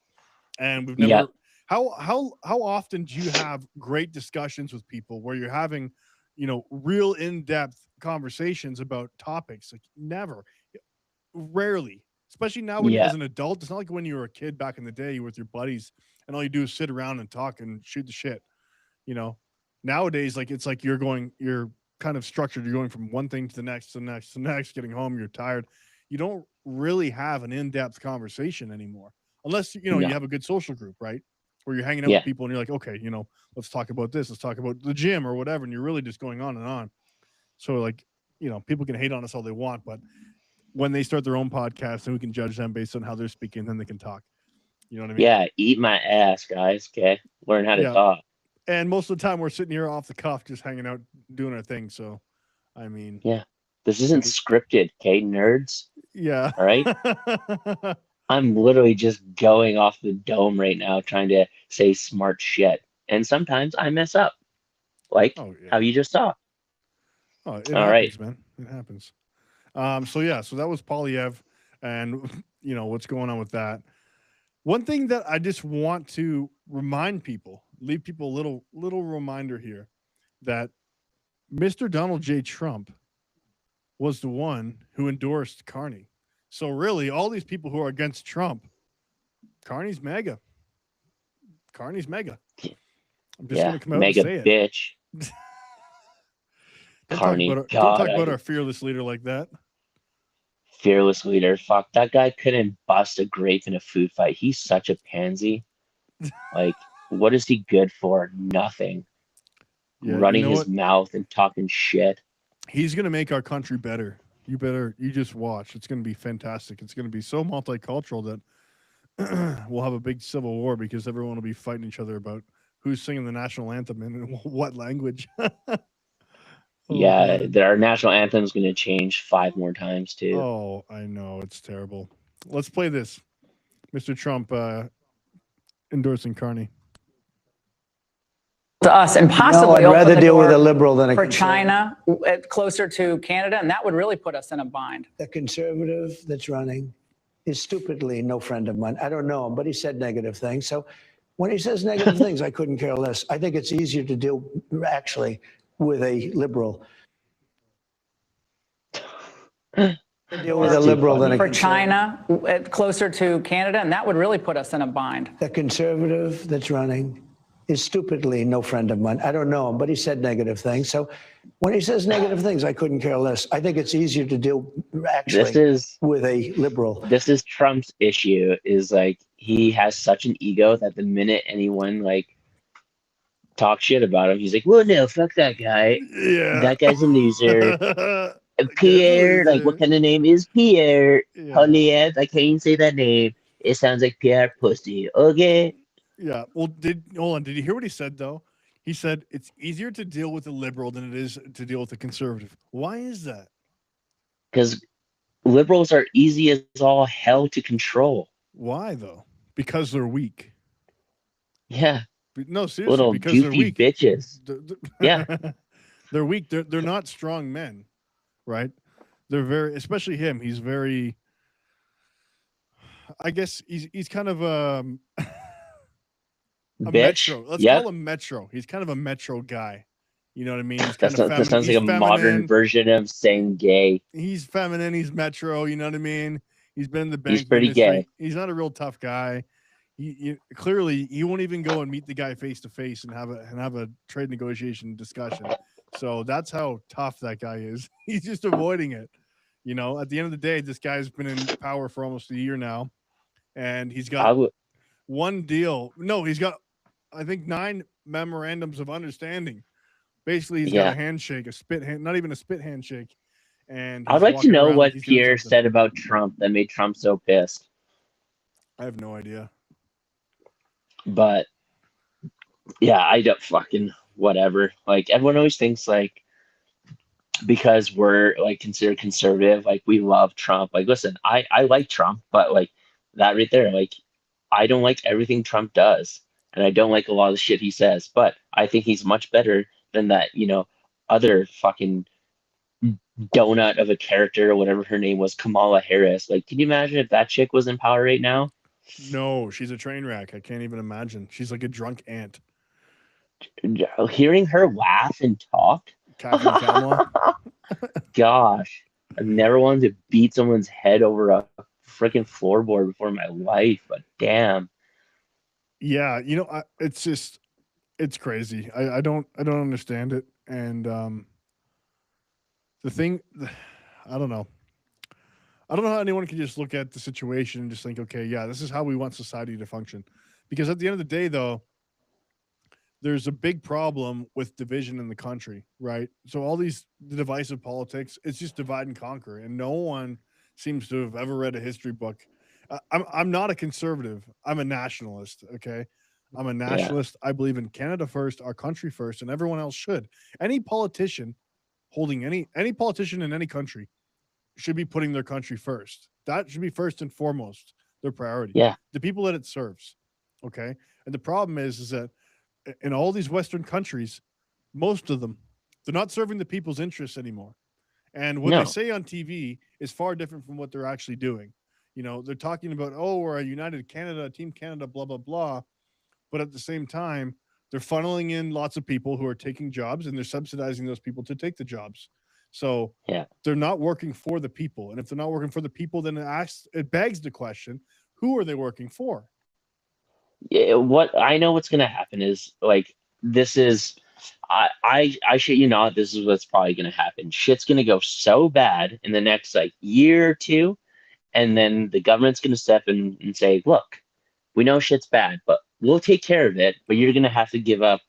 and we've Yeah. never. How often do you have great discussions with people where you're having, real in depth conversations about topics? Like never, rarely. Especially now when Yeah. as an adult, it's not like when you were a kid back in the day with your buddies and all you do is sit around and talk and shoot the shit. You know, nowadays like it's like you're kind of structured. You're going from one thing to the next, to the next, to the next. Getting home, you're tired. You don't really have an in depth conversation anymore, unless you No. have a good social group, right? Where you're hanging out with Yeah. people and you're like, okay, let's talk about this. Let's talk about the gym or whatever, and you're really just going on and on. So like, people can hate on us all they want, but when they start their own podcast and we can judge them based on how they're speaking, then they can talk. You know what I mean? Yeah. Eat my ass, guys. Okay. Learn how to Yeah. talk. And most of the time we're sitting here off the cuff, just hanging out, doing our thing. So, I mean, Yeah. This isn't people, scripted, okay, nerds? yeah. All right. I'm literally just going off the dome right now trying to say smart shit. And sometimes I mess up, like Oh, how yeah. you just saw. Oh, it All right. happens, man. It happens. So yeah, so that was Polyev and what's going on with that. One thing that I just want to remind people, leave people a little reminder here that Mr. Donald J. Trump was the one who endorsed Carney. So really, all these people who are against Trump, Carney's mega. Carney's mega. I'm just Yeah. gonna come out and Mega say it. bitch. Carney. Don't God, talk about I our fearless leader like that. fearless leader. Fuck, that guy couldn't bust a grape in a food fight. He's such a pansy. Like, what is he good for? Nothing. Yeah, you Running know his what? mouth and talking shit. He's gonna make our country better. You just watch. It's gonna be fantastic. It's gonna be so multicultural that we'll have a big civil war because everyone will be fighting each other about who's singing the national anthem and in what language. Oh Yeah, god. our national anthem is going to change 5 more times too. Oh, I know it's terrible. Let's play this. Mr. Trump endorsing Carney. To us and No, possibly I'd open rather the deal with a door liberal than a for conservative. China closer to Canada, and that would really put us in a bind. The conservative that's running is stupidly no friend of mine. I don't know him, but he said negative things. So when he says negative things, I couldn't care less. I think it's easier to deal actually with a liberal. Deal with a liberal than a For conservative. China closer to Canada, and that would really put us in a bind. The conservative that's running is stupidly no friend of mine. I don't know him, but he said negative things. So when he says negative things, I couldn't care less. I think it's easier to deal actually with a liberal. This is Trump's issue, is like he has such an ego that the minute anyone like talks shit about him, he's like, well, no, fuck that guy. Yeah. That guy's a loser. That Pierre, guy's a like what loser. kind of name is Pierre? Yeah. Polyev, I can't even say that name. It sounds like Pierre Pussy. Okay. Yeah. Well, hold on. Did you hear what he said though? He said it's easier to deal with a liberal than it is to deal with a conservative. Why is that? Because liberals are easy as all hell to control. Why though? Because they're weak. Yeah. No, seriously, Little because they're goofy weak. bitches. Yeah. They're weak. They're not strong men, right? They're very, especially him. He's very. I guess he's kind of a Bitch. metro. Let's Yep. call him metro. He's kind of a metro guy. You know what I mean? He's That kind of feminine. sounds like He's a modern feminine. version of saying gay. He's feminine. He's metro. You know what I mean? He's been in the banking pretty industry. gay. He's not a real tough guy. Clearly he won't even go and meet the guy face to face and have a trade negotiation discussion. So that's how tough that guy is. He's just avoiding it. You know, at the end of the day, this guy's been in power for almost a year now, and he's got one deal. No, he's got, I think, 9 memorandums of understanding. Basically, he's got a handshake, a spit hand, not even a spit handshake. And I'd like to know what Pierre said about Trump that made Trump so pissed. I have no idea. But yeah, I don't fucking whatever. Like everyone always thinks like because we're like considered conservative, like we love Trump. Like listen, I like Trump, but like that right there, like I don't like everything Trump does. And I don't like a lot of the shit he says, but I think he's much better than that, other fucking donut of a character or whatever her name was, Kamala Harris. Like, can you imagine if that chick was in power right now? No, she's a train wreck. I can't even imagine. She's like a drunk aunt. Hearing her laugh and talk, Kathy Kamala. gosh, I've never wanted to beat someone's head over a freaking floorboard before in my life, but damn. Yeah, it's just it's crazy. I don't understand it. And the thing, I don't know. I don't know how anyone can just look at the situation and just think, okay, yeah, this is how we want society to function. Because at the end of the day, though, there's a big problem with division in the country, right? So all these divisive politics, it's just divide and conquer, and no one seems to have ever read a history book. I'm not a conservative. I'm a nationalist. Okay, I'm a Yeah, nationalist. I believe in Canada first, our country first, and everyone else should. Any politician holding any politician in any country should be putting their country first. That should be first and foremost their priority. yeah, The people that it serves. Okay, and the problem is that in all these Western countries, most of them, they're not serving the people's interests anymore. And what they no, say on TV is far different from what they're actually doing. They're talking about, oh, we're a United Canada, Team Canada, blah, blah, blah. But at the same time, they're funneling in lots of people who are taking jobs and they're subsidizing those people to take the jobs. So yeah. they're not working for the people. And if they're not working for the people, then it begs the question, who are they working for? Yeah, what I know what's gonna happen is like this is I shit you not, this is what's probably gonna happen. Shit's gonna go so bad in the next like year or two, and then the government's gonna step in and say, look, we know shit's bad, but we'll take care of it, but you're gonna have to give up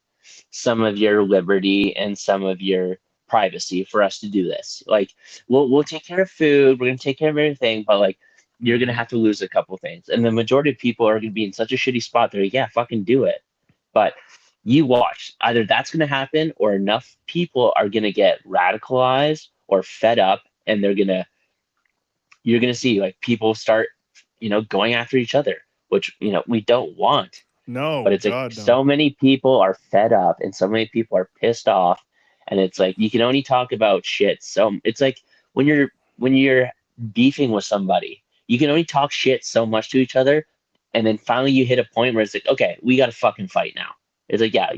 some of your liberty and some of your privacy for us to do this. Like we'll take care of food, we're gonna take care of everything, but like you're gonna have to lose a couple things. And the majority of people are gonna be in such a shitty spot, they're like, yeah, fucking do it. But you watch, either that's gonna happen or enough people are gonna get radicalized or fed up and you're gonna see like people start, going after each other, which we don't want. But No, it's like God, no. so many people are fed up and so many people are pissed off, and it's like you can only talk about shit. So it's like when you're beefing with somebody, you can only talk shit so much to each other, and then finally you hit a point where it's like, okay, we got to fucking fight now. It's like, yeah,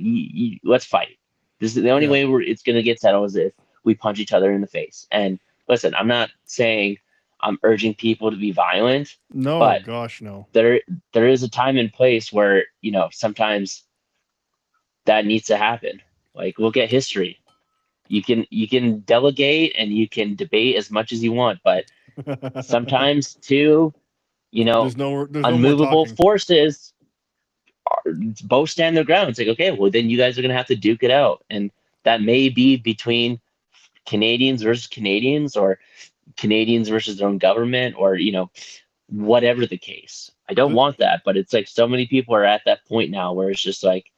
let's fight. This is the only Yeah. way it's gonna get settled is if we punch each other in the face. And listen, I'm not saying I'm urging people to be violent, No, but gosh, no. there there is a time and place where sometimes that needs to happen. Like look at history. You can delegate and you can debate as much as you want, but sometimes too, there's no more unmovable talking. forces both stand their ground. It's like, okay, well then you guys are gonna have to duke it out. And that may be between Canadians versus Canadians or Canadians versus their own government or whatever the case. I don't The, want that, but it's like so many people are at that point now where it's just like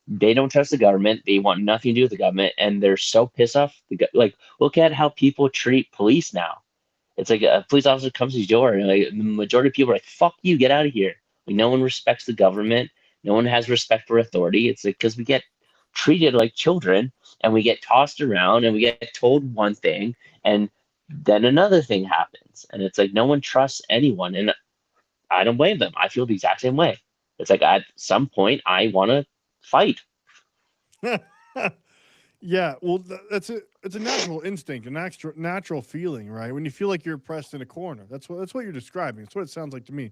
they don't trust the government. They want nothing to do with the government, and they're so pissed off. Like, look at how people treat police now. It's like a police officer comes to your door, and like the majority of people are like, "Fuck you, get out of here." Like, no one respects the government. No one has respect for authority. It's like because we get treated like children, and we get tossed around, and we get told one thing, and then another thing happens, and it's like no one trusts anyone, and I don't blame them. I feel the exact same way. It's like at some point I want to fight. yeah, well, that's it. It's a natural instinct, a natural feeling, right? When you feel like you're pressed in a corner, that's what you're describing. That's what it sounds like to me,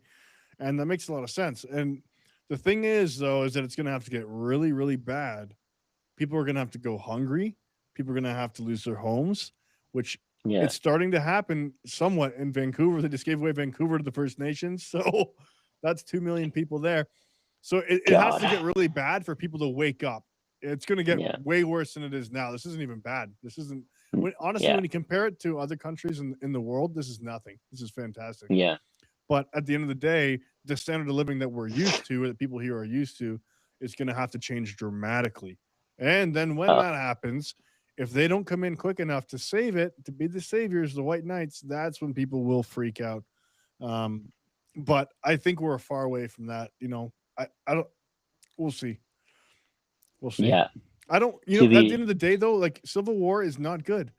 and that makes a lot of sense. And the thing is, though, is that it's going to have to get really, really bad. People are going to have to go hungry. People are going to have to lose their homes, which Yeah. it's starting to happen somewhat in Vancouver. They just gave away Vancouver to the First Nations, so that's 2 million people there. So it has to God. get really bad for people to wake up. It's going to get Yeah. way worse than it is now. This isn't even bad. This isn't honestly, Yeah. when you compare it to other countries in the world, this is nothing. This is fantastic. Yeah. But at the end of the day, the standard of living that we're used to, that people here are used to, is going to have to change dramatically. And then when Uh, that happens, if they don't come in quick enough to save it, to be the saviors, the white knights, that's when people will freak out. Um, but I think we're far away from that. I don't. We'll see. We'll see. yeah. I don't, you to know, at the be end of the day though, like civil war is not good.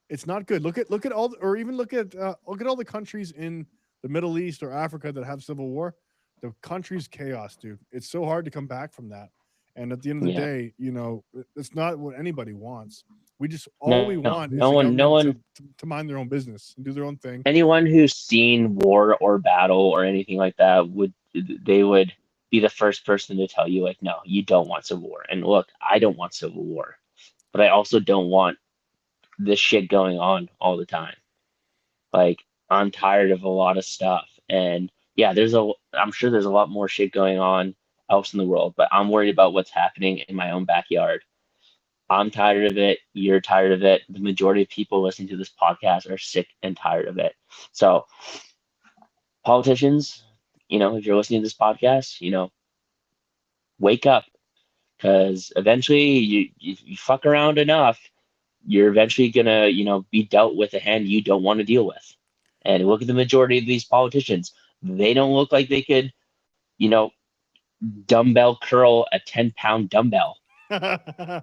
It's not good. Look at all, or even look at all the countries in the Middle East or Africa that have civil war. The country's chaos, dude. It's so hard to come back from that. And at the end of the yeah. day, you know, it's not what anybody wants. We just all we No, want is no the one, no government one, to mind their own business and do their own thing. anyone who's seen war or battle or anything like that would be the first person to tell you like, no, you don't want civil war. And look, I don't want civil war, but I also don't want this shit going on all the time. Like, I'm tired of a lot of stuff. And yeah, I'm sure there's a lot more shit going on else in the world, but I'm worried about what's happening in my own backyard. I'm tired of it. You're tired of it. The majority of people listening to this podcast are sick and tired of it. So, politicians, if you're listening to this podcast, wake up, because eventually you fuck around enough, you're eventually gonna, be dealt with a hand you don't want to deal with. And look at the majority of these politicians. They don't look like they could, you know, dumbbell curl a 10-pound dumbbell. They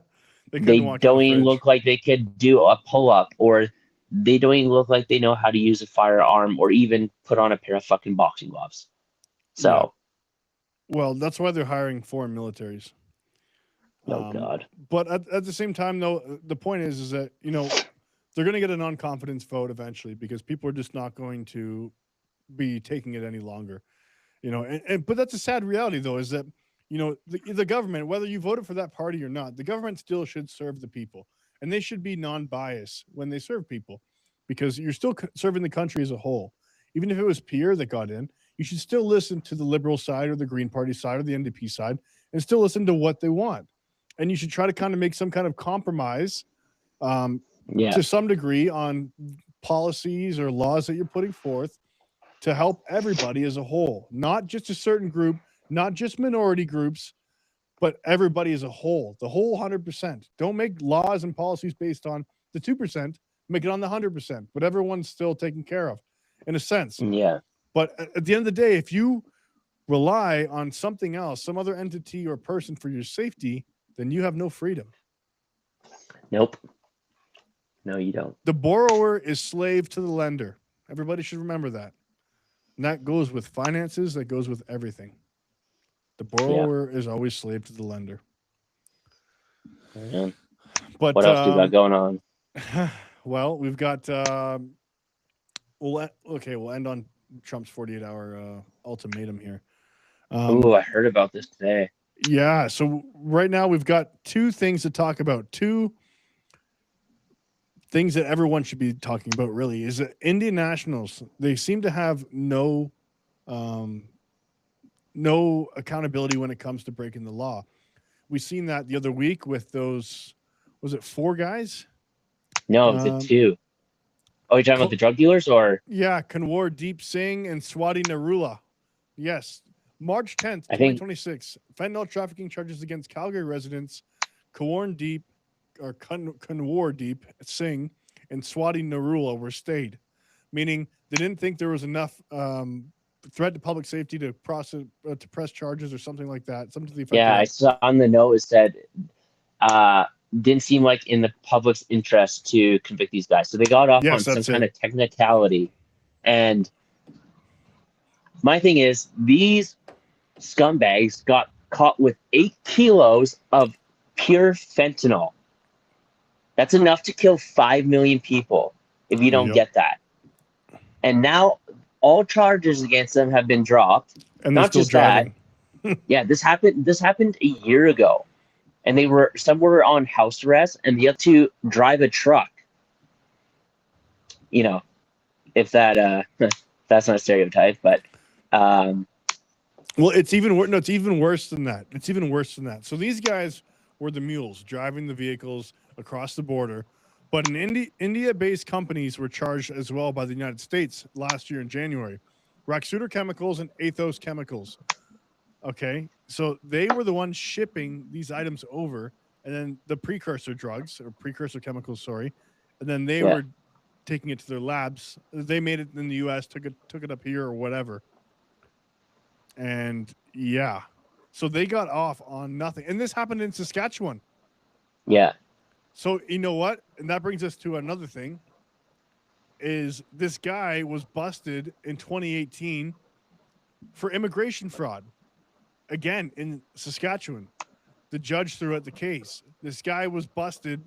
They couldn't walk in the don't even fridge. look like they could do a pull up, or they don't even look like they know how to use a firearm or even put on a pair of fucking boxing gloves. Yeah. So, Well, that's why they're hiring foreign militaries. oh God. But at the same time, though, the point is that, you know, they're going to get a non-confidence vote eventually because people are just not going to be taking it any longer. You know, but that's a sad reality, though, is that, you know, the government, whether you voted for that party or not, the government still should serve the people, and they should be non-biased when they serve people, because you're still serving the country as a whole. Even if it was Pierre that got in, you should still listen to the Liberal side or the Green Party side or the NDP side, and still listen to what they want. And you should try to kind of make some kind of compromise, um, Yeah. to some degree, on policies or laws that you're putting forth to help everybody as a whole, not just a certain group, not just minority groups, but everybody as a whole, the whole 100%. Don't make laws and policies based on the 2%, make it on the 100%, but everyone's still taken care of in a sense. Yeah. But at the end of the day, if you rely on something else, some other entity or person for your safety, then you have no freedom. Nope. No, you don't. The borrower is slave to the lender. Everybody should remember that. And that goes with finances, that goes with everything. The borrower is always slave to the lender. Yeah. But What else do we got going on? well, we've got we'll end on Trump's 48-hour ultimatum here. I heard about this today. Yeah, so right now we've got two things to talk about. Two things that everyone should be talking about, really, is that Indian nationals, they seem to have no accountability when it comes to breaking the law. We've seen that the other week with those, was it 4 guys? No, the 2. Oh, you're talking about the drug dealers, or? Yeah, Kanwar Deep Singh and Swati Narula. Yes. March 10th, I think 2026. Fentanyl trafficking charges against Calgary residents Kanwar Deep Singh and Swati Narula were stayed, meaning they didn't think there was enough threat to public safety to press charges or something like that. Something to the effect yeah, of I saw on the note it said didn't seem like in the public's interest to convict these guys, so they got off on some kind of technicality. And my thing is, these scumbags got caught with 8 kilos of pure fentanyl. That's enough to kill 5 million people if you don't get that. And now all charges against them have been dropped. And not just driving. That. Yeah, this happened a year ago. And some were on house arrest, and the other 2 drive a truck. You know, if that that's not a stereotype, but well, it's even worse. No, it's even worse than that. It's even worse than that. So these guys were the mules driving the vehicles across the border, but India-based companies were charged as well by the United States last year in January. Raxuter Chemicals and Athos Chemicals. Okay, so they were the ones shipping these items over, and then the precursor chemicals, sorry, and then they were taking it to their labs. They made it in the U.S., took it up here or whatever. And yeah, so they got off on nothing. And this happened in Saskatchewan. Yeah. So you know what? And that brings us to another thing. Is this guy was busted in 2018 for immigration fraud again in Saskatchewan. The judge threw out the case. This guy was busted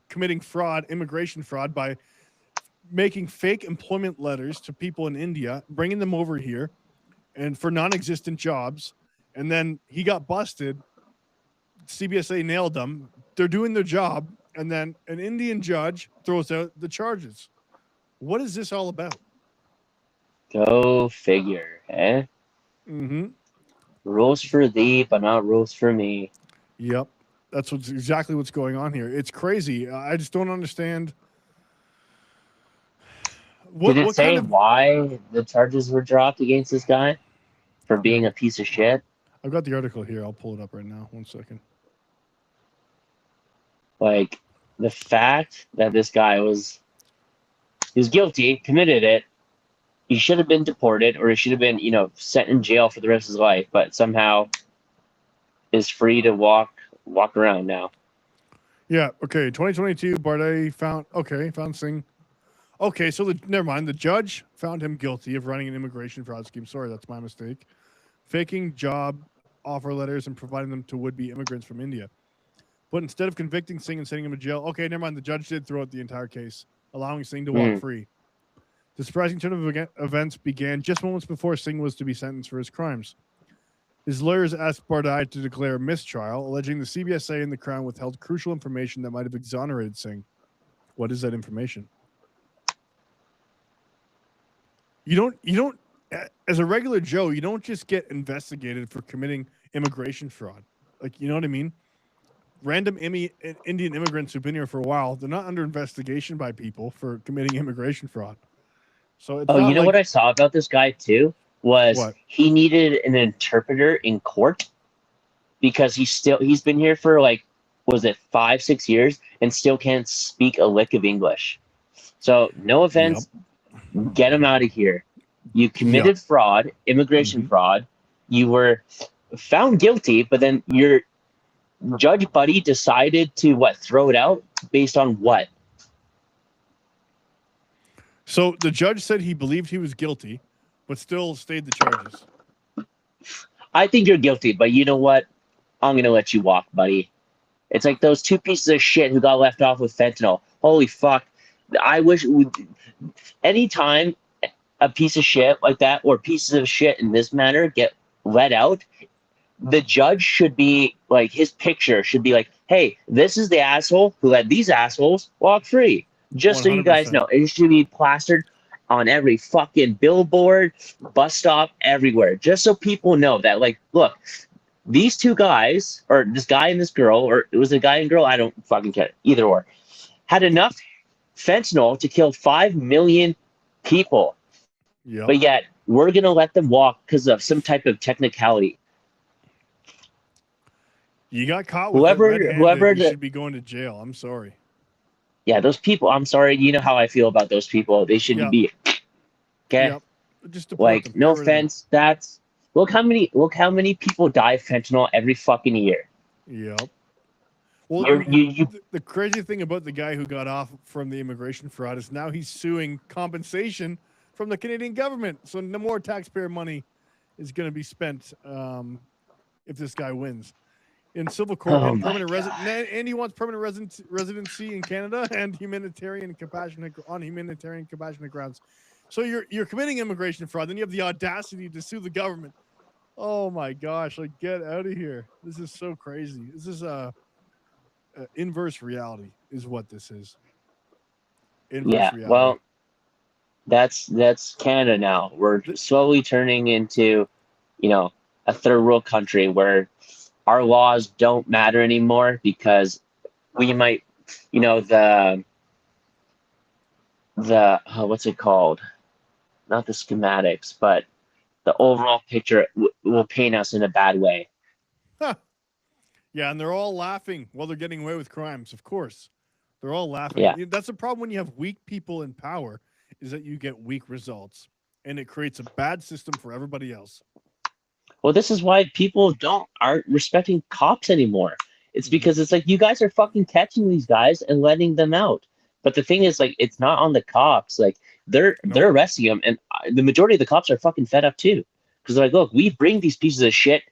committing fraud, immigration fraud, by making fake employment letters to people in India, bringing them over here, and for non-existent jobs. And then he got busted. CBSA nailed them. They're doing their job, and then an Indian judge throws out the charges. What is this all about? Go figure, eh? Mm-hmm. Rules for thee, but not rules for me. Yep. That's exactly what's going on here. It's crazy. I just don't understand. Did it What say kind of? why the charges were dropped against this guy for being No. a piece of shit? I've got the article here. I'll pull it up right now. 1 second. Like the fact that this guy was guilty, committed it. He should have been deported, or he should have been, sent in jail for the rest of his life. But somehow is free to walk around now. Yeah. Okay. 2022. Bardet found Singh. Okay. So never mind. The judge found him guilty of running an immigration fraud scheme. Sorry, that's my mistake. Faking job offer letters and providing them to would-be immigrants from India. But instead of convicting Singh and sending him to jail, okay, never mind. The judge did throw out the entire case, allowing Singh to walk free. The surprising turn of events began just moments before Singh was to be sentenced for his crimes. His lawyers asked Bardet to declare a mistrial, alleging the CBSA and the Crown withheld crucial information that might have exonerated Singh. What is that information? You don't, as a regular Joe, you don't just get investigated for committing immigration fraud. Like, you know what I mean? Random Indian immigrants who've been here for a while, they're not under investigation by people for committing immigration fraud. So it's you know what I saw about this guy too was he needed an interpreter in court because he's been here for like, was it 5-6 years and still can't speak a lick of English. So no offense, get him out of here. You committed fraud, immigration fraud. You were found guilty, but then your judge buddy decided to throw it out based on what? So the judge said he believed he was guilty, but still stayed the charges. I think you're guilty, but you know what? I'm going to let you walk, buddy. It's like those two pieces of shit who got left off with fentanyl. Holy fuck. I wish anytime a piece of shit like that or pieces of shit in this manner get let out, the judge should be like, his picture should be like, hey, this is the asshole who let these assholes walk free. Just 100%. So you guys know, it should be plastered on every fucking billboard, bus stop, everywhere. Just so people know that, like, look, these two guys, or this guy and this girl, or it was a guy and girl, I don't fucking care, either or, had enough fentanyl to kill 5 million people. Yep. But yet, we're going to let them walk because of some type of technicality. You got caught with whoever you should be going to jail. I'm sorry. Yeah, those people, I'm sorry. You know how I feel about those people. They should be, okay? Yep. Just like, no offense. That's, look how many people die of fentanyl every fucking year. Yep. Well, the crazy thing about the guy who got off from the immigration fraud is now he's suing compensation from the Canadian government. So no more taxpayer money is going to be spent if this guy wins. In civil court, and he wants permanent residency in Canada and humanitarian compassionate grounds. So you're committing immigration fraud, then you have the audacity to sue the government. Oh my gosh! Like, get out of here! This is so crazy. This is inverse reality, is what this is. Inverse reality. Well, that's Canada now. We're slowly turning into, a third world country where our laws don't matter anymore because we might, the what's it called? Not the schematics, but the overall picture will paint us in a bad way. Huh. Yeah, and they're all laughing while they're getting away with crimes, of course. They're all laughing. Yeah. That's the problem when you have weak people in power, is that you get weak results. And it creates a bad system for everybody else. Well, this is why people aren't respecting cops anymore. It's because it's like you guys are fucking catching these guys and letting them out. But the thing is, like, it's not on the cops. Like, they're Nope. arresting them, and the majority of the cops are fucking fed up too, because they're like, look, we bring these pieces of shit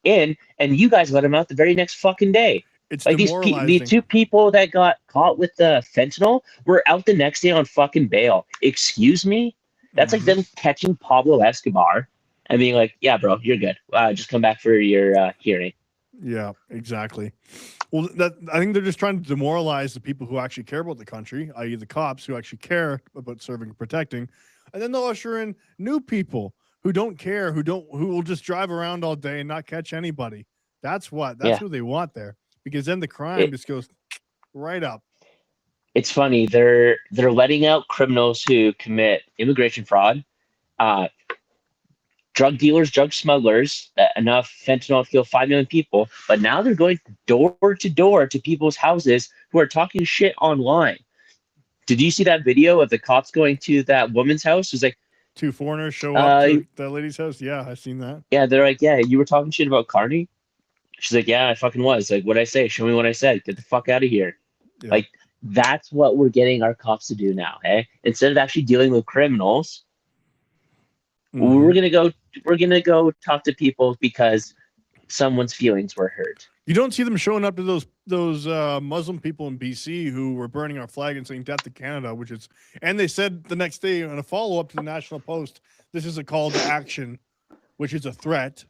in, and you guys let them out the very next fucking day. It's Like the demoralizing. 2 people that got caught with the fentanyl were out the next day on fucking bail. Excuse me? That's like them catching Pablo Escobar and being like, "Yeah, bro, you're good. Just come back for your hearing." Yeah, exactly. Well, I think they're just trying to demoralize the people who actually care about the country, i.e., the cops who actually care about serving and protecting, and then they'll usher in new people who don't care, who will just drive around all day and not catch anybody. That's Yeah. who they want there, because then the crime It- just goes right up. It's funny. They're letting out criminals who commit immigration fraud, drug dealers, drug smugglers, enough fentanyl to kill 5 million people. But now they're going door to door to people's houses who are talking shit online. Did you see that video of the cops going to that woman's house? It was like, 2 foreigners show up to that lady's house. Yeah, I've seen that. yeah, they're like, yeah, you were talking shit about Carney? She's like, yeah, I fucking was. Like, what'd I say? Show me what I said. Get the fuck out of here. Yeah. Like, that's what we're getting our cops to do now, hey? Instead of actually dealing with criminals, we're gonna go talk to people because someone's feelings were hurt. You don't see them showing up to those Muslim people in BC who were burning our flag and saying "Death to Canada," and they said the next day on a follow up to the National Post, "This is a call to action," which is a threat.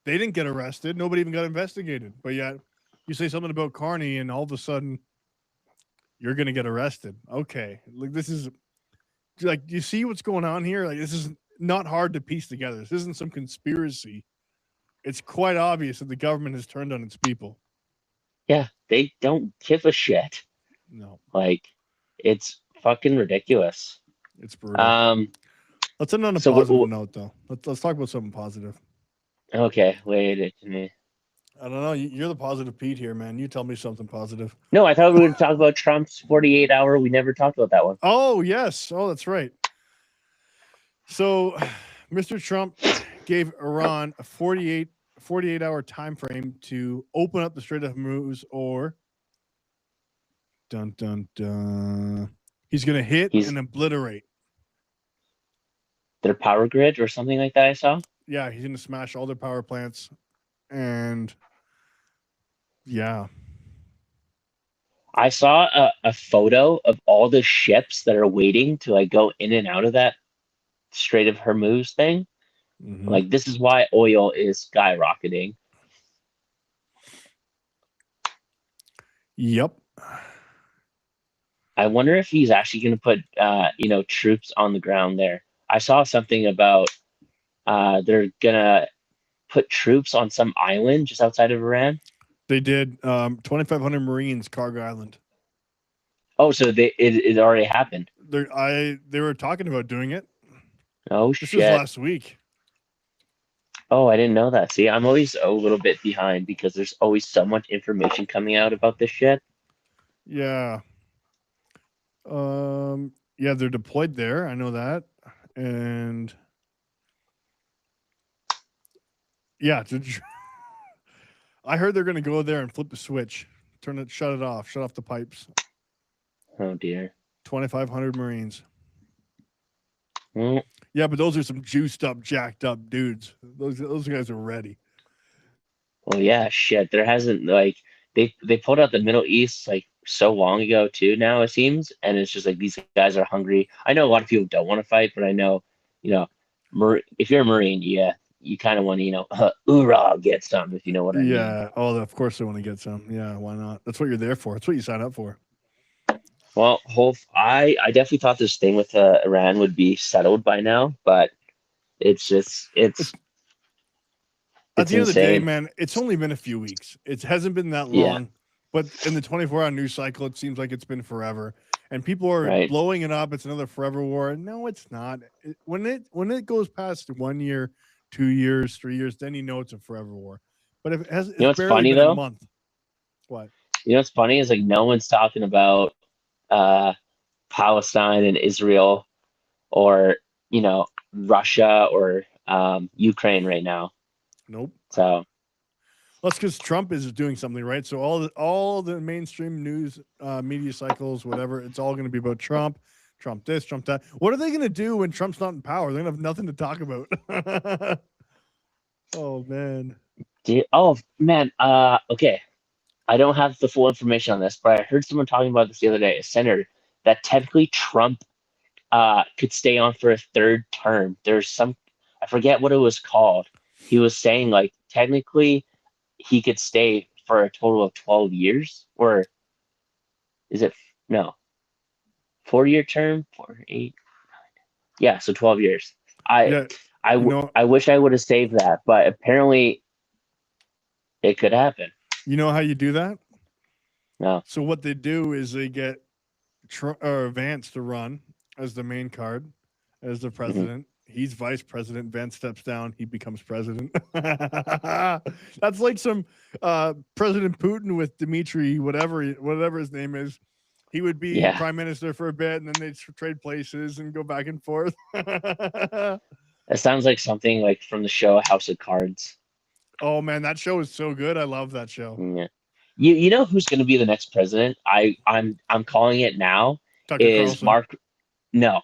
They didn't get arrested. Nobody even got investigated. But yet, you say something about Carney, and all of a sudden, you're gonna get arrested. Okay, like this is like, you see what's going on here? Like, this is not hard to piece together. This isn't some conspiracy. It's quite obvious that the government has turned on its people. Yeah, they don't give a shit. No, Like, it's fucking ridiculous. it's brutal. Let's end on a so positive note, though. Let's talk about something positive. Okay, wait a minute. I don't know. You're the positive Pete here, man. You tell me something positive. No, I thought we were going to talk about Trump's 48-hour. We never talked about that one. Oh, yes. Oh, that's right. So, Mr. Trump gave Iran a 48-hour time frame to open up the Strait of Hormuz, or dun dun dun. He's going to hit and obliterate their power grid or something like that. I saw. Yeah, he's going to smash all their power plants, and yeah. I saw a photo of all the ships that are waiting to like go in and out of that Strait of Hormuz thing. Mm-hmm. Like, this is why oil is skyrocketing. Yep. I wonder if he's actually going to put, troops on the ground there. I saw something about they're going to put troops on some island just outside of Iran. They did. 2,500 Marines, Cargo Island. Oh, so it already happened. They were talking about doing it. Oh, this shit. was last week. Oh, I didn't know that. See, I'm always a little bit behind because there's always so much information coming out about this shit. Yeah. Yeah, they're deployed there. I know that. And yeah, I heard they're going to go there and flip the switch, shut it off, shut off the pipes. Oh, dear. 2,500 Marines. Mm. Yeah, but those are some juiced up, jacked up dudes. Those guys are ready. Well, yeah, shit. There hasn't, like, they pulled out the Middle East like so long ago too now, it seems, and it's just like these guys are hungry. I know a lot of people don't want to fight, but I know, if you're a Marine, you kind of want to, hoorah, get some, if you know what I mean. Yeah. Oh, of course they want to get some. Yeah, why not? That's what you're there for. That's what you sign up for. Well, I definitely thought this thing with Iran would be settled by now, but it's at the end of the day, insane. man, it's only been a few weeks. It hasn't been that long, Yeah. but in the 24-hour news cycle, it seems like it's been forever. And people are blowing it up. It's another forever war. No, it's not. When it goes past 1 year, 2 years, 3 years, then you know it's a forever war. But if it's what's barely funny, been though? a month. What? You know what's funny is like no one's talking about Palestine and Israel or Russia or Ukraine right now. Nope. So That's because Trump is doing something, right? So all the mainstream news, media cycles, whatever, it's all going to be about Trump, Trump this, Trump that. What are they going to do when Trump's not in power? They're going to have nothing to talk about. Oh man. Oh man. Okay. I don't have the full information on this, but I heard someone talking about this the other day, a senator, that technically Trump could stay on for a third term. There's some, I forget what it was called. He was saying like technically he could stay for a total of 12 years, or is it no 4-year term? 4, 8, yeah, so 12 years. I Yeah. I You know, I wish I would have saved that, but apparently it could happen. you know how you do that? No. So what they do is they get Vance to run as the main card, as the president. He's vice president. Vance steps down. He becomes president. That's like some President Putin with Dmitry, whatever his name is. He would be Yeah. prime minister for a bit, and then they'd trade places and go back and forth. It sounds like something like from the show House of Cards. Oh man, that show is so good. I love that show. Yeah. You know who's going to be the next president? I'm calling it now. Tucker Is Carlson. No,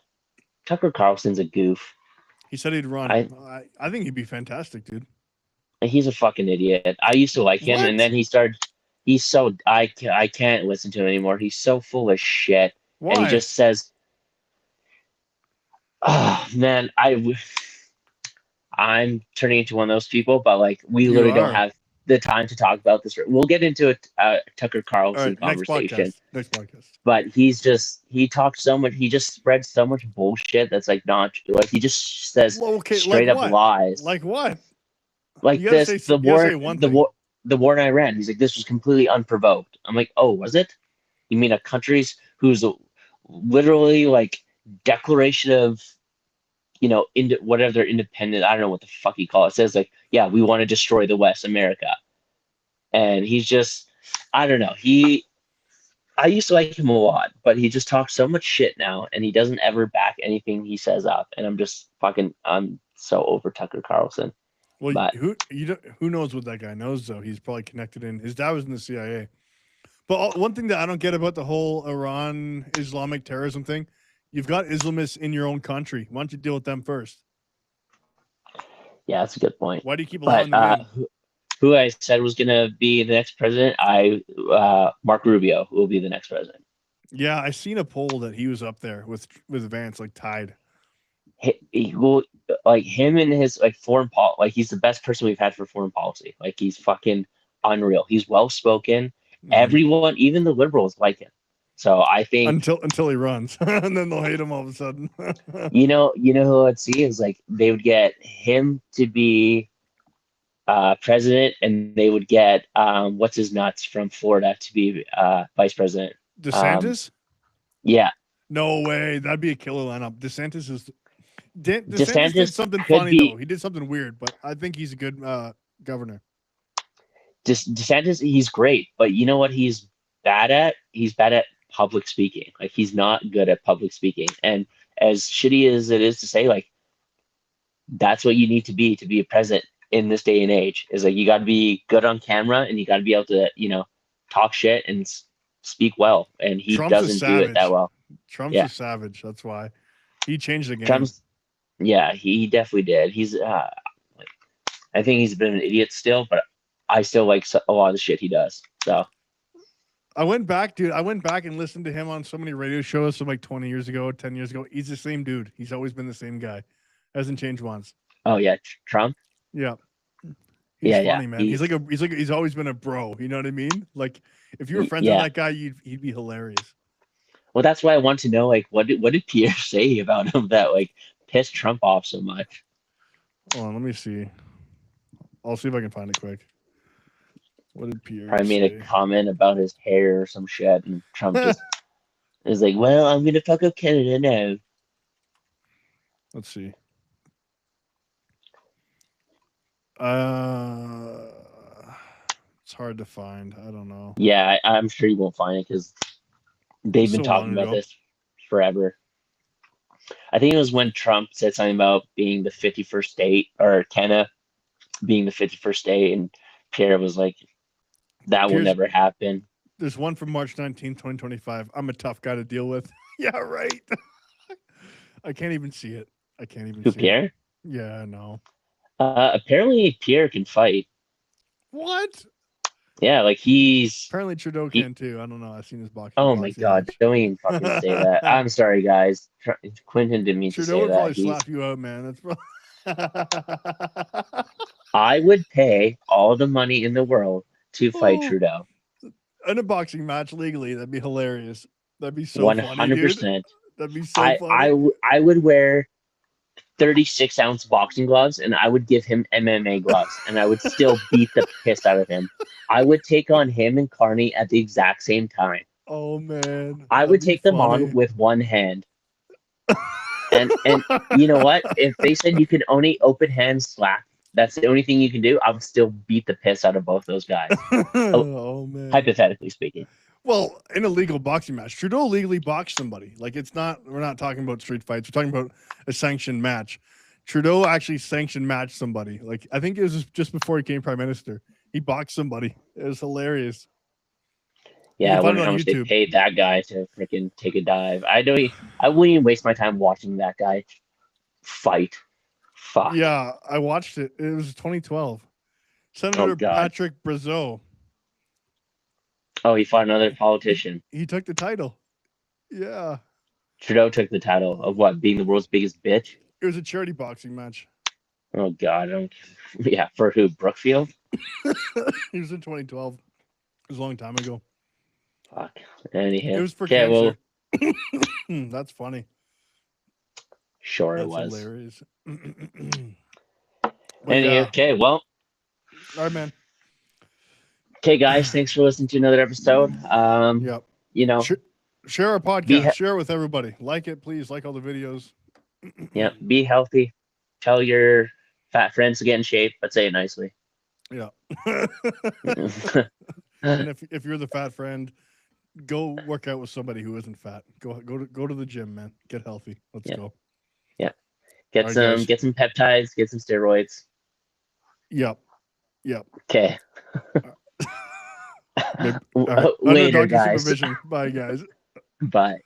Tucker Carlson's a goof. He said he'd run. I think he'd be fantastic, dude. He's a fucking idiot. I used to like him, What? and then he started. He's so I can't listen to him anymore. He's so full of shit, Why? and he just says, "Oh man, I'm turning into one of those people." But like, we You literally are. don't have the time to talk about this. We'll get into a Tucker All Carlson right, next conversation. podcast. Next podcast. But he talks so much. He just spreads so much bullshit that's like not like he just says Well, okay, straight like up what? lies. Like what? Like You gotta this, say- you gotta say one thing. the war in Iran. He's like, this was completely unprovoked. I'm like, oh, was it? You mean a country's who's literally like declaration of, whatever their independent. I don't know what the fuck he call it. It says like, yeah, we want to destroy the West, America, and he's just, I don't know. I used to like him a lot, but he just talks so much shit now, and he doesn't ever back anything he says up. And I'm so over Tucker Carlson. Well, But- who knows what that guy knows though? He's probably connected in. His dad was in the CIA. But one thing that I don't get about the whole Iran Islamic terrorism thing, you've got Islamists in your own country. Why don't you deal with them first? Yeah, that's a good point. Why do you keep But allowing them in? who I said was gonna be the next president, Mark Rubio will be the next president. Yeah, I seen a poll that he was up there with Vance, like tied. He will, like him and his like like he's the best person we've had for foreign policy. Like he's fucking unreal. He's well spoken. Everyone, even the liberals, like him. So I think until he runs, and then they'll hate him all of a sudden. you know who I'd see is like they would get him to be president, and they would get what's his nuts from Florida to be vice president. DeSantis? Yeah. No way. That'd be a killer lineup. DeSantis is. DeSantis did DeSantis something could funny be- though. He did something weird, but I think he's a good governor. DeSantis, he's great, but you know what he's bad at? He's bad at public speaking. Like he's not good at public speaking. And as shitty as it is to say, like that's what you need to be a president in this day and age. Is like you got to be good on camera, and you got to be able to talk shit and speak well. And he Trump's a doesn't do it that savage. well. Trump's Yeah. a savage. That's why he changed the game. Yeah, he definitely did. He's I think he's a bit of an idiot still, but I still like a lot of the shit he does. So I went back, dude. I went back and listened to him on so many radio shows from like 20 years ago, 10 years ago. He's the same dude. He's always been the same guy. Hasn't changed once. oh yeah, Trump. Yeah. Yeah, He's yeah. funny, man. He's always been a bro. You know what I mean? Like if you were friends Yeah. with that guy, he'd be hilarious. Well, that's why I want to know, like, what did Pierre say about him that like pissed Trump off so much? Hold on, let me see. I'll see if I can find it quick. What did Pierre Probably say? made a comment about his hair or some shit, and Trump just is like, "Well, I'm gonna fuck up Canada now." Let's see. It's hard to find. I don't know. Yeah, I'm sure you won't find it because they've been So talking long about ago. this forever. I think it was when Trump said something about being the 51st state, or Canada being the 51st state, and Pierre was like, that will Pierre's- never happen. There's one from March 19th, 2025. I'm a tough guy to deal with. Yeah, right. I can't even see it. I can't even Who, see Pierre? it. Yeah, no. Apparently Pierre can fight. What? Yeah, like he's. Apparently Trudeau He- can too. I don't know. I've seen his boxing. Oh my boxing God! match. Don't even fucking say that. I'm sorry, guys. Quentin didn't mean to Trudeau say would that. probably slap you out, man. That's I would pay all the money in the world to fight Oh. Trudeau. in a boxing match legally. That'd be hilarious. That'd be so funny, dude. 100%. That'd be so funny. I would wear 36-ounce boxing gloves and I would give him MMA gloves and I would still beat the piss out of him. I would take on him and Carney at the exact same time. Oh man, I that'd would be take them funny. on with one hand. And you know what? If they said you can only open hand slap, that's the only thing you can do, I would still beat the piss out of both those guys. Oh man. Hypothetically speaking. Well, in a legal boxing match, Trudeau legally boxed somebody. Like it's not. We're not talking about street fights. We're talking about a sanctioned match. Trudeau actually sanctioned matched somebody. Like I think it was just before he became prime minister. He boxed somebody. It was hilarious. Yeah, I can find wonder it how on much they YouTube. paid that guy to freaking take a dive. I wouldn't even waste my time watching that guy fight. Fuck. Yeah, I watched it. It was 2012. Senator God. Patrick Brazeau. Oh, he fought another politician. He took the title. Yeah, Trudeau took the title of what? Being the world's biggest bitch? it was a charity boxing match. Oh, God. Yeah, for who? Brookfield? It was in 2012. It was a long time ago. Fuck. Anyhow. It was for Okay, well, cancer. That's funny. sure That's it was. hilarious. Anyhow, okay, well, All right, man. okay, guys, thanks for listening to another episode. Yep. You know, Share our Be podcast. he- Share it with everybody. Like it, please. Like all the videos. yeah, be healthy. Tell your fat friends to get in shape, but say it nicely. Yeah. And if you're the fat friend, go work out with somebody who isn't fat. Go to the gym, man. Get healthy. Let's Yeah. go. Get All right, some guys. get some peptides, get some steroids. Yep. Okay. All right. Under Later, doctor guys. supervision. Bye, guys. Bye.